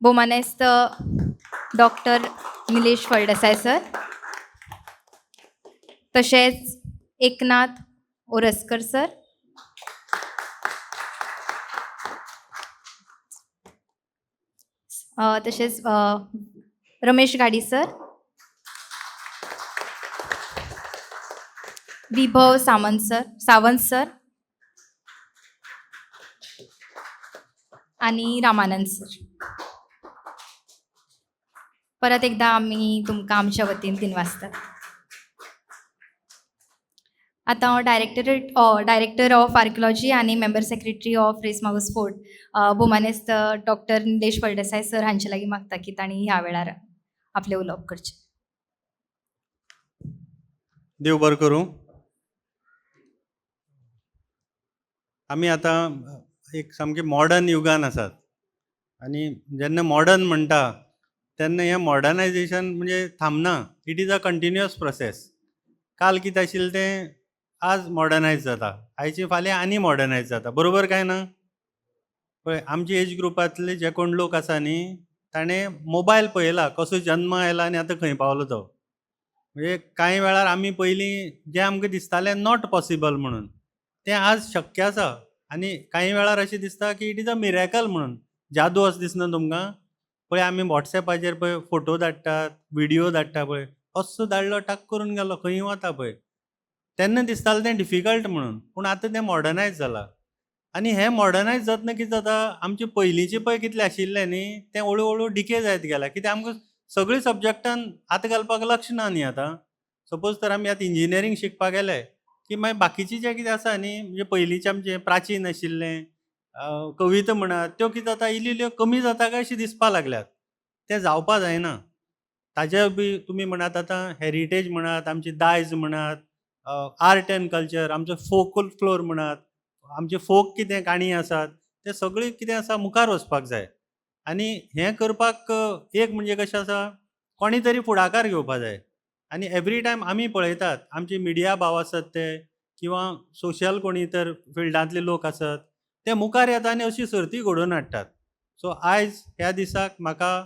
भोवमानेस्त डॉक्टर निलेश फळदेसाय सर, तशेंच एकनाथ ओरसकर सर, तशेंच रमेश गाडी सर, विभव सावंत सर आणि रामानंद सर. परत एकदा आमी तुमकां आमच्या वतीन दिनवासतात. आतां हांव डायरेक्टर ऑफ आर्किओलॉजी आनी member secretary of Reis Magos fort भोवमानेस्त डॉक्टर निलेश फळदेसाय सर हांचे लागीं मागता की तांणी ह्या वेळार आपले उलोवप करचें. देव बरें करूं. आमी आतां एक सामके मॉडर्न युगान आसात आनी जेन्ना मॉडर्न म्हणटा तेन्ना हें मॉडर्नायजेशन म्हणजे थांबना. It is a continuous process. काल कितें आशिल्लें तें आज मॉडर्नायज जाता, आयचे फाल्यां आनी मॉडर्नायज जाता. बरोबर काय ना? पळय, आमचे एज ग्रुपांतले जे कोण लोक आसा न्ही ताणें मोबायल पळयला कसो जल्म आयला आनी आतां खंय पावलो तो. म्हणजे कांय वेळार आमी पयलीं जें आमकां दिसतालें नॉट पॉसिबल म्हणून तें आज शक्य आसा. आनी कांय वेळार अशें दिसता की इट इज अ मिरेकल म्हणून. जादू असो दिसना तुमकां? पळय, आमी वॉट्सॅपाचेर पळय फोटो धाडटात, व्हिडियो धाडटा पळय, असो धाडलो टाक करून गेलो खंय वता पळय. तेन्ना दिसतालें तें डिफिकल्ट म्हणून, पूण आतां तें मॉडर्नायज जालां. आनी हें मॉडर्नायज जातना कितें जाता, आमचें पयलींचें पळय कितलें आशिल्लें न्ही तें हळू हळू डिके जायत गेलां. कित्याक आमकां सगळीं सब्जॅक्टान आतां घालपाक लक्ष ना न्ही आतां. सपोज तर आमी आतां इंजिनियरींग शिकपाक गेले की मागीर बाकीचें जें कितें आसा न्ही म्हणजे पयलींचें आमचें प्राचीन आशिल्लें कविता म्हणात त्यो कितें जाता इल्ल्यो इल्ल्यो कमी जाता काय अशें दिसपाक लागल्यात. तें जावपा जायना. ताचे बी तुमी म्हणात आतां हेरिटेज म्हणात, आमची दायज म्हणात, आर्ट एंड कल्चर, आमचो फोकलोर म्हणात, आमचे फोक कितें काणी आसात ते सगळें कितें आसा मुखार वचपाक जाय. आनी हें करपाक एक म्हणजे कशें आसा, कोणी तरी फुडाकार घेवपा जाय. आनी एवरी टायम आमी पळयतात आमचे मिडिया भाव आसात ते किंवा सोशल कोणी तर फिल्डांतले लोक आसात ते मुखार येता आनी अशी सर्ती घडोवन हाडटात. सो आयज ह्या दिसाक म्हाका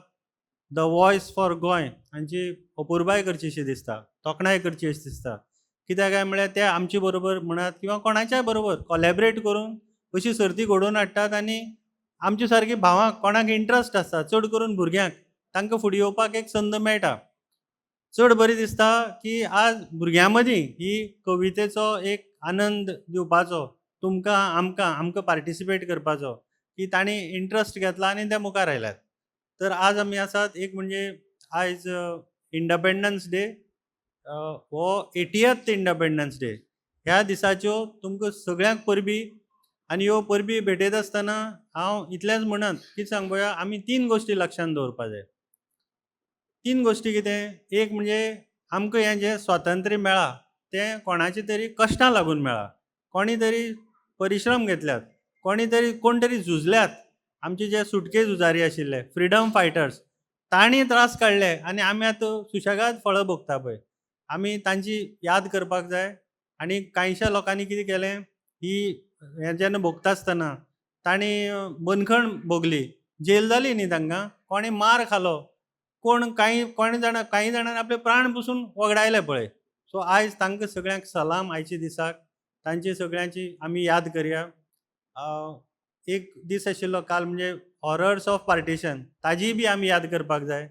द वॉयस फॉर गोंय हांची अपुरबाय करचीशी दिसता, तोखणाय करची अशी दिसता. कित्याक काय म्हळ्यार ते आमचे बरोबर म्हणात किंवा कोणाच्याय बरोबर कोलॅबरेट करून अशी सर्ती घडोवन हाडटात आनी आमचे सारकी भावांक कोणाक इंट्रस्ट आसता चड करून भुरग्यांक तांकां फुडें येवपाक एक संद मेळटा. चड बरें दिसता की आज भुरग्यां मदीं ही कवितेचो एक आनंद दिवपाचो तुमकां आमकां पार्टिसिपेट करपाचो की तांणी इंट्रस्ट घेतला आनी ते मुखार आयल्यात. तर आज आमी आसात एक म्हणजे आयज इंडपेंडन्स डे, हो 80th इंडपेंडन्स डे. ह्या दिसाच्यो तुमकां सगळ्यांक परबी. आनी ह्यो परबी भेटयत आसतना हांव इतलेंच म्हणत कितें सांग पळोवया, आमी 3 गोश्टी लक्षांत दवरपा जाय. 3 गोश्टी कितें? एक म्हणजे आमकां हें जें स्वातंत्र्य मेळ्ळा तें कोणाच्या तरी कश्टां लागून मेळ्ळा. कोणी तरी परिश्रम घेतल्यात, कोण तरी झुजल्यात. आमचे जे सुटके झुजारी आशिल्ले फ्रिडम फायटर्स तांणी त्रास काडले आनी आमी आतां सुशेगाद फळां भोगता पळय. आमी तांची याद करपाक जाय. आनी कांयशा लोकांनी कितें केलें, ही हें जेन्ना भोगता आसतना तांणी बंदखण भोगली, जेल जाली न्ही तांकां, कोणी मार खालो, कांय जाणांनी आपले प्राण पसून वगडायले पळय. सो आयज तांकां सगळ्यांक सलाम आयच्या दिसाक, तांची सगळ्यांची आमी याद करया. एक दीस आशिल्लो काल म्हणजे हॉरर्स ऑफ पार्टिशन, ताजीय बी आमी याद करपाक जाय.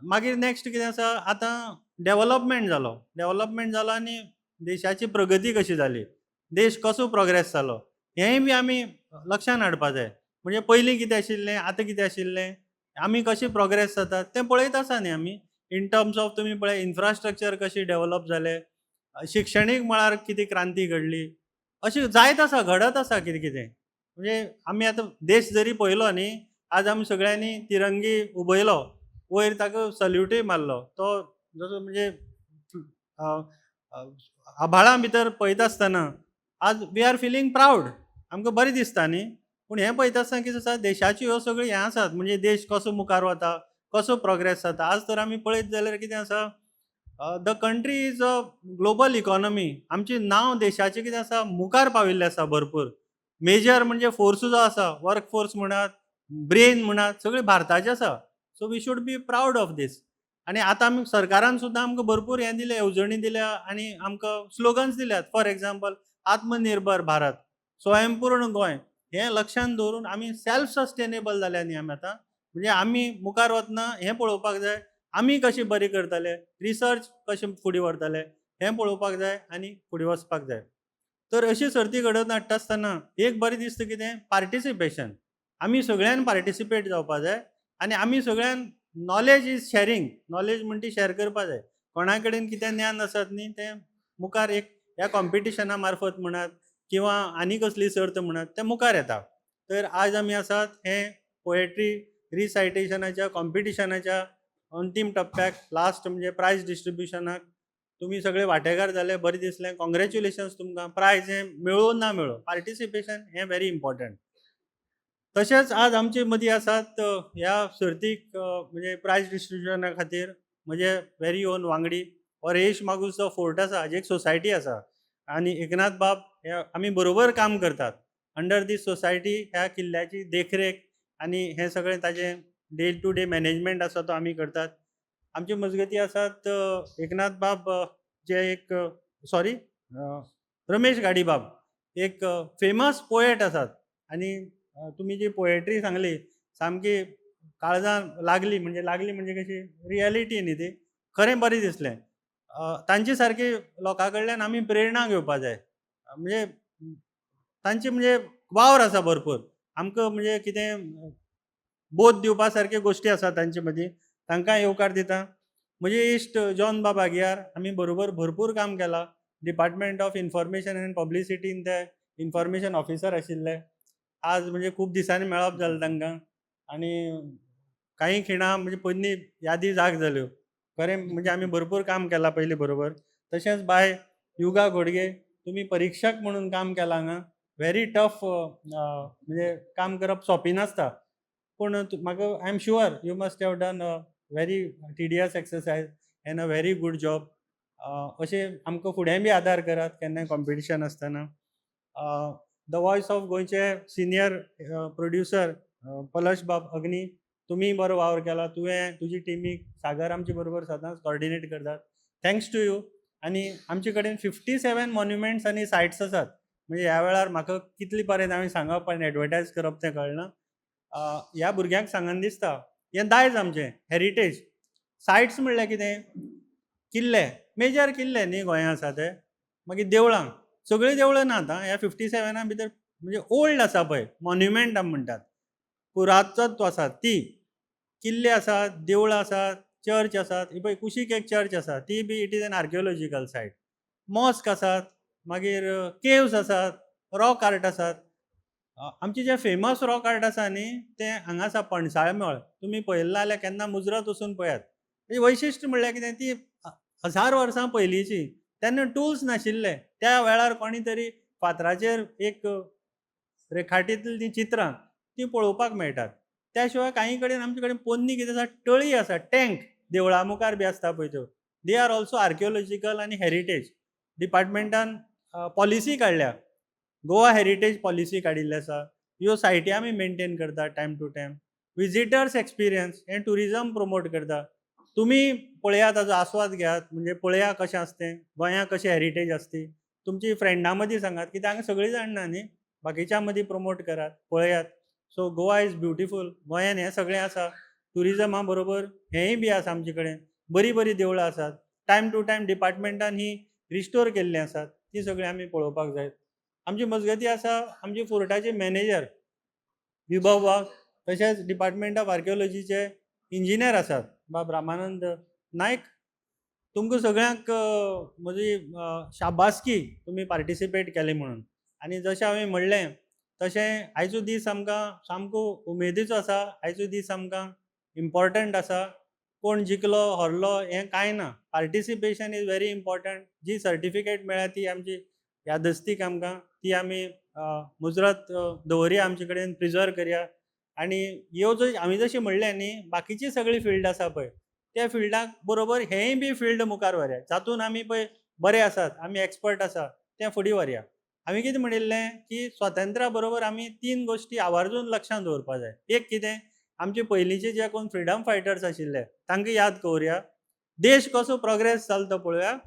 मागीर नेक्स्ट कितें आसा, आतां डेव्हलपमेंट जालो आनी देशाची प्रगती कशी जाली, देश कसो प्रोग्रेस जालो, हेंय बी आमी लक्षांत हाडपा जाय. म्हणजे पयलीं कितें आशिल्लें, आतां कितें आशिल्लें, आमी कशी प्रोग्रेस जाता तें पळयत आसा न्ही आमी. इन टर्म्स ऑफ तुमी पळय इन्फ्रास्ट्रक्चर कशी डेव्हलप जाले, शिक्षणीक मळार कितें क्रांती घडली, अशें जायत आसा, घडत आसा कितें कितें. म्हणजे आमी आतां देश जरी पळयलो न्ही, आज आमी सगळ्यांनी तिरंगी उबयलो, वयर ताका सल्यूटूय मारलो. तो जसो म्हणजे आभाळा भितर पळयता आसतना आज वी आर फिलींग प्रावड, आमकां बरें दिसता न्ही. पूण हें पळयता आसतना कितें आसा, देशाची ह्यो सगळ्यो हें आसात, म्हणजे देश कसो मुखार वता, कसो प्रोग्रेस जाता. आज तर आमी पळयत जाल्यार कितें आसा, the country is a global economy. आमचें नांव देशाचें कितें आसा, मुखार पाविल्लें आसा भरपूर. मेजर म्हणजे फोर्स जो आसा, वर्क फोर्स म्हणात, ब्रेन म्हणात, सगळें भारताचें आसा. So we should be proud of this. आनी आतां आमी सरकारान सुद्दां आमकां भरपूर हें दिलें, येवजणी दिल्या आनी आमकां स्लोगन्स दिल्यात. फॉर एग्जाम्पल आत्मनिर्भर भारत, स्वयंपूर्ण गोंय. हें लक्षांत दवरून आमी सेल्फ सस्टेनेबल जाल्या न्ही आमी आतां. म्हणजे आमी मुखार वतना हें पळोवपाक जाय, आमी कशें बरें करतले, रिसर्च कशें फुडें व्हरतले हें पळोवपाक जाय आनी फुडें वचपाक जाय. तर अशी सर्ती घडोवन हाडटा आसतना एक बरें दिसता कितें, पार्टिसिपेशन. आमी सगळ्यान पार्टिसिपेट जावपा जाय आनी आमी सगळ्यान नॉलेज इज शेअरिंग. नॉलेज म्हणटा ती शेअर करपा जाय. कोणा कडेन कितें ज्ञान आसत न्ही तें मुखार एक ह्या कॉम्पिटिशना मार्फत म्हणात किंवा आनी कसली सर्त म्हणात तें मुखार येता. तर आज आमी आसात हें पोएट्री रिसायटेशनाच्या कॉम्पिटिशनाच्या अंतीम टप्प्याक, लास्ट म्हणजे प्रायज डिस्ट्रिब्युशनाक तुमी सगळे वांटेकार जाले, बरें दिसलें. कॉंग्रेच्युलेशन्स तुमकां. प्रायज हें मेळो ना मेळो, पार्टिसिपेशन हें व्हेरी इम्पॉर्टंट. तशेंच आज आमचे मदीं आसात ह्या सर्तीक म्हणजे प्रायज डिस्ट्रिब्युशना खातीर म्हजे व्हेरी ओन वांगडी. हो रेश मागूस जो फोर्ट आसा, हाजी एक सोसायटी आसा आनी एकनाथ बाब हे आमी बरोबर काम करतात. अंडर दीस सोसायटी ह्या किल्ल्याची देखरेख आनी हें सगळें ताजें डे टू डे मॅनेजमेंट आसा तो आमी करतात. आमचे मजगती आसात एकनाथ बाब जे एक रमेश गाडी बाब एक फेमस पोएट आसात आनी तुमी जी पोएट्री सांगली सामकी काळजां लागली म्हणजे कशी रियलिटी न्ही ती. खरें बरें दिसलें. तांचे सारके लोकां कडल्यान आमी प्रेरणा घेवपा जाय. म्हणजे तांचे म्हणजे वावर आसा भरपूर. आमकां म्हणजे कितें बोध दिवपा सारक्यो गोश्टी आसात तांचे मदीं. तांकां येवकार दिता. म्हजे इश्ट जॉन बाब आगियार, आमी बरोबर भरपूर काम केलां. डिपार्टमेंट ऑफ इन्फॉर्मेशन एंड पब्लिसिटीन ते इन्फॉर्मेशन ऑफिसर आशिल्ले. आज म्हणजे खूब दिसांनी मेळप जालें तांकां आनी कांय खिणां म्हणजे पोरणी यादी जाग जाल्यो. खरें म्हणजे आमी भरपूर काम केलां पयलीं बरोबर. तशेंच बाय युगा घोडगे, तुमी परिक्षक म्हणून काम केलां हांगा. व्हेरी टफ म्हणजे काम करप सोंपें नासता. पूण म्हाका I am sure you must have done a very tedious exercise end a very good job. अशें आमकां फुडेंय बी आदार करात केन्नाय कॉम्पिटिशन आसतना. द वॉयस ऑफ गोंयचे सिनियर प्रोड्युसर पलश बाब अग्नी, तुमी बरो वावर केला. तुवें तुजी टिमीक सागर आमचे बरोबर सदांच कॉर्डिनेट करतात. Thanks to you. आनी आमचे कडेन 57 मॉन्युमेंट्स आनी सायट्स आसात. म्हणजे ह्या वेळार म्हाका कितले पर्यंत हांवें सांगप आनी एडवर्टायज करप तें कळना. ह्या भुरग्यांक सांगन दिसता हें दायज आमचें हेरिटेज. सायट्स म्हणल्यार कितें, किल्ले, मेजर किल्ले न्ही गोंयांत आसा ते. मागीर देवळां, सगळीं देवळां नात हां. ह्या 57 भितर म्हणजे ओल्ड आसा पळय मॉन्युमेंट आमी म्हणटात, पुरातत्व आसात ती. किल्ले आसात, देवळां आसात, चर्च आसात. ही पळय कुशीक एक चर्च आसा, ती बी it is an archaeological site. Mosque आसात, मागीर केव्स आसात, रॉक आर्ट आसात. आमचे जे फेमस रॉक आर्ट आसा न्ही तें हांगा आसा पणसाळेमळ. तुमी पळयल्लें जाल्यार केन्ना मुजरत वचून पळयात. तें वैशिश्ट म्हणल्यार कितें, ती 1000 वर्सां पयलींची. तेन्ना टुल्स नाशिल्ले. त्या वेळार कोणी तरी फातराचेर एक रेखाटीतलीं तीं चित्रां ती पळोवपाक मेळटात. त्या शिवाय कांय कडेन आमचे कडेन पोरणी कितें आसा, टळी आसा, टँक देवळा मुखार बी आसता पळय त्यो. दे आर ऑल्सो आर्किओलॉजिकल आनी हेरिटेज. डिपार्टमेंटान पॉलिसी काडल्या, गोवा हेरिटेज पॉलिसी काडिल्ली आसा. ह्यो सायटी आमी मेंटेन करता time to time. Visitors experience हें टुरिजम प्रमोट करता. तुमी पळयात, ताजो आस्वाद घेयात, म्हणजे पळया कशें आसतें, गोंयां कशी हेरिटेज आसती. तुमची फ्रेंडां मदीं सांगात, कित्याक हांगा सगळीं जाणना न्ही, बाकीच्या मदीं प्रमोट करात, पळयात. So Goa is beautiful. गोंयान हें सगळें आसा. टुरिजमा बरोबर हेंय बी आसा आमचे कडेन. बरीं बरीं देवळां आसात. टायम टू टायम डिपार्टमेंटान ही रिस्टोर केल्लीं आसात. ती सगळीं आमी पळोवपाक जाय. आमची मजगती आसा आमचे फोर्टाचे मॅनेजर विभव वाघ, तशेंच डिपार्टमेंट ऑफ आर्किओलॉजीचे इंजिनियर आसात बाब रामानंद नायक. तुमकां सगळ्यांक म्हजी शाबासकी, तुमी पार्टिसिपेट केलें म्हणून. आनी जशें हांवें म्हणलें तशें आयचो दीस आमकां सामको उमेदीचो आसा. आयचो दीस आमकां इम्पॉर्टंट आसा. कोण जिखलो हरलो हें कांय ना. Participation is very important. जी सर्टिफिकेट मेळ्ळ्या ती आमची यादस्तीक आमकां, ती आमी मुजरत दवरया आमचे कडेन, प्रिजर्व करया. आनी ह्यो जो हांवें जशें म्हणलें न्ही, बाकीची सगळी फिल्ड आसा पळय, त्या फिल्डाक बरोबर हेंय बी फिल्ड मुखार व्हरया. जातून आमी पळय बरे आसात, आमी एक्सपर्ट आसा, तें फुडें व्हरया. हांवें कितें म्हणिल्लें की स्वातंत्र्या बरोबर आमी 3 गोश्टी आवर्जून लक्षांत दवरपा जाय. एक कितें, आमचे पयलींचे जे कोण फ्रिडम फायटर्स आशिल्ले तांकां याद कवरया. देश कसो प्रोग्रेस जालो तो पळोवया.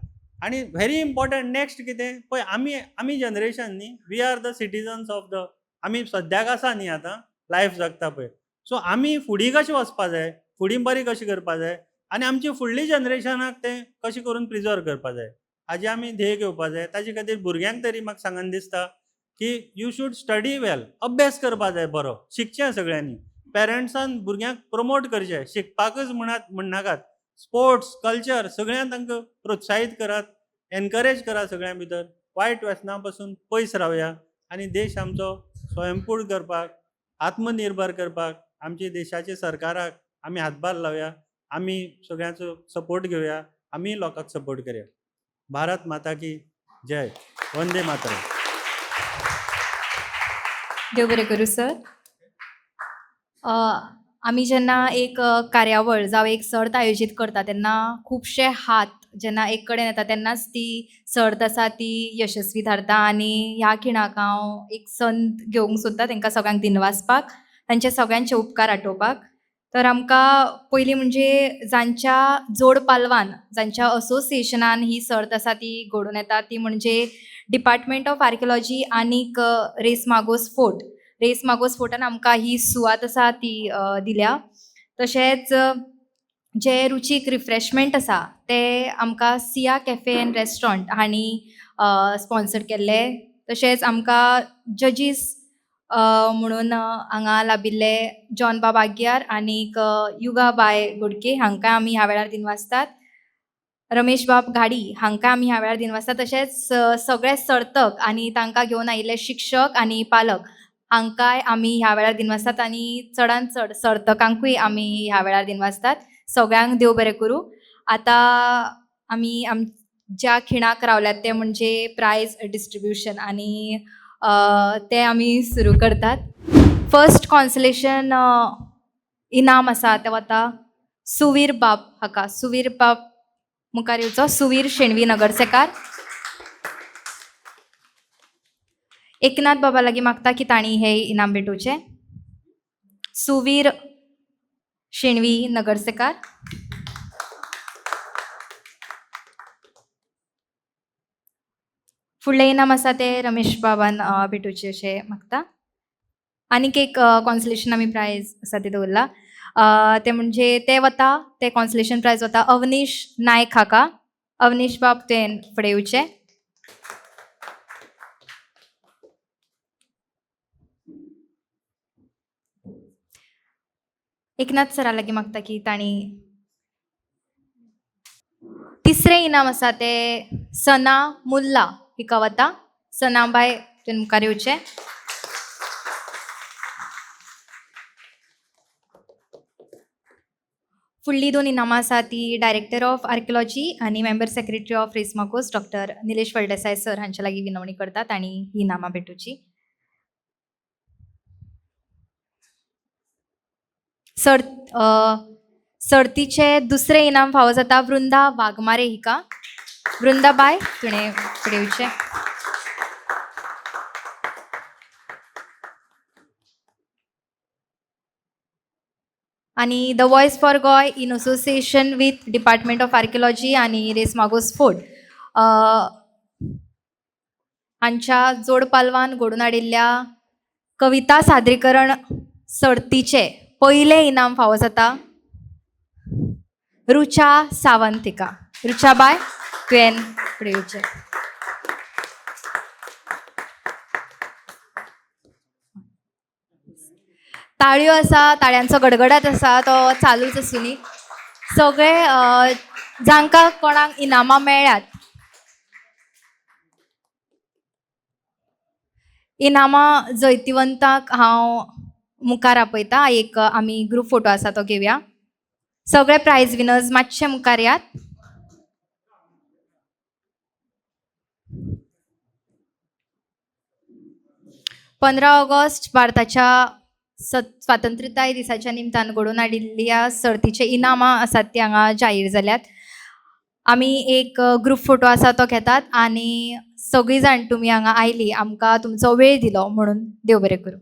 आनी व्हेरी इम्पॉर्टंट नेक्स्ट कितें पळय, आमी जनरेशन न्ही, we are the citizens of the, आमी सद्याक आसा न्ही आतां लायफ जगता पळय. सो आमी फुडें कशें वचपा जाय, फुडें बरें कशें करपा जाय, आनी आमची फुडली जनरेशनाक तें कशें करून प्रिजर्व करपा जाय, हाजी आमी ध्येय घेवपा जाय. ताजे खातीर भुरग्यांक तरी म्हाका सांगन दिसता की यू शूड स्टडी वेल. अभ्यास करपा जाय बरो, शिकचें सगळ्यांनी. पेरंट्सान भुरग्यांक प्रमोट करचें, शिकपाकच म्हणनाकात. स्पोर्ट्स, कल्चर सगळ्यांक तांकां प्रोत्साहीत करात, एनकरेज करा सगळ्यां भितर. वायट व्यसनां पासून पयस रावया आनी देश आमचो स्वयंपूर्ण करपाक, आत्मनिर्भर करपाक आमच्या देशाच्या सरकाराक आमी हातभार लावया. आमी सगळ्यांचो सपोर्ट घेवया. आमी लोकांक सपोर्ट करया. भारत माता की जय. वंदे मातरम. देव बरें करूं सर. आमी जेन्ना एक कार्यावळ जावं एक सर्त आयोजीत करता तेन्ना खुबशे हात जेन्ना एक कडेन येता तेन्नाच ती सर्त आसा ती यशस्वी थारता. आनी ह्या खिणाक हांव एक संद घेवंक सोदता तांकां सगळ्यांक दिनवासपाक, तांचे सगळ्यांचे उपकार आठोवपाक. तर आमकां पयलीं म्हणजे जांच्या जोड पालवान, जांच्या असोसिएशनान ही सर्त आसा ती घडोवन येता, ती म्हणजे डिपार्टमेंट ऑफ आर्किओलॉजी आनीक रेस मागोस फोर्ट. रेस मागोस फोर्टान आमकां ही सुवात आसा ती दिल्या. तशेंच जे रुचीक रिफ्रेशमेंट आसा ते आमकां सिया कॅफे एंड रेस्टॉरंट हांणी स्पॉन्सर केल्ले. तशेंच आमकां जजीस म्हणून हांगा लाबिल्ले जॉन बाब आग्यार आनीक युगाबाय गोडके हांकां आमी ह्या वेळार दिनवासतात. रमेश बाब घाडी हांकां आमी ह्या वेळार दिनवासतात. तशेंच सगळे सर्तक आनी तांकां घेवन आयिल्ले शिक्षक आनी पालक हांकांय आमी ह्या वेळार दिनवासतात. आनी चडांत चड सर्तकांकूय आमी ह्या वेळार दिनवासतात. सगळ्यांक देव बरें करूं. आतां आमी ज्या खिणाक रावल्यात ते म्हणजे प्रायज डिस्ट्रिब्युशन आनी ते आमी सुरू करतात. फर्स्ट कॉन्सलेशन इनाम आसा तें वता सुवीर बाब हाका. सुवीर बाब मुखार येवचो. सुवीर शेणवी नगरसेकार. एकनाथ बाबा लागीं मागता की तांणी हें इनाम भेटोवचें. सुवीर शेणवी नगरसेकार. फुडलें इनाम आसा तें रमेश बाबान भेटोवचें अशें मागता. आनीक एक कॉन्सलेशन आमी प्रायज आसा तें दवरला. तें म्हणजे तें कॉन्सलेशन प्रायज वता अवनीश नायक हाका. अवनीश बाब तुवें फुडें येवचें. एकनाथ सरा लागीं मागता की तांणी. तिसरें इनाम आसा तें सना मुल्ला हिका वता. सनाबाय तुवें मुखार येवचें. फुडलीं 2 इनामां आसा ती डायरेक्टर ऑफ आर्किओलॉजी आनी member secretary of Reis Magos doctor Nilesh Phaldesai sir हांचे लागीं विनवणी करतात आनी ही इनामां भेटोवची. सर्तीचे दुसरें इनाम फावो जाता वृंदा वाघमारे हिका. वृंदाबाय तुवें फुडें येवचें. आणि the voice for Goa in association with department of archaeology आणि रेसमागोस फोर्ट हांच्या जोड पालवान घडून हाडिल्ल्या कविता सादरीकरण सर्तीचे पयले इनाम फावो जाता रुचा सावंतिका. रुचा बाय तुवें फुडें येवचें. ताळयो आसा, ताळ्यांचो गडगडाट आसा तो चालूच आसुनी. सगळे जांकां कोणाक इनामां मेळ्ळ्यात इनामां जैतिवंतांक हांव मुखार आपयता. एक आमी ग्रूप फोटो आसा तो घेवया. सगळे प्रायज विनर्स मातशे मुखार यात. पंदरा ऑगस्ट भारताच्या स्वातंत्र्यताय दिसाच्या निमतान घडोवन हाडिल्ल्या सर्तीचे इनामां आसात ती हांगा जाहीर जाल्यात. आमी एक ग्रूप फोटो आसा तो घेतात आनी सगळीं जाण तुमी हांगा आयली आमकां तुमचो वेळ दिलो म्हणून देव बरें करूं.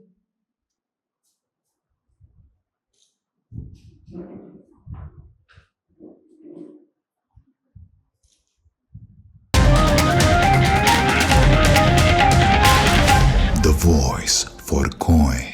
The voice for Koi.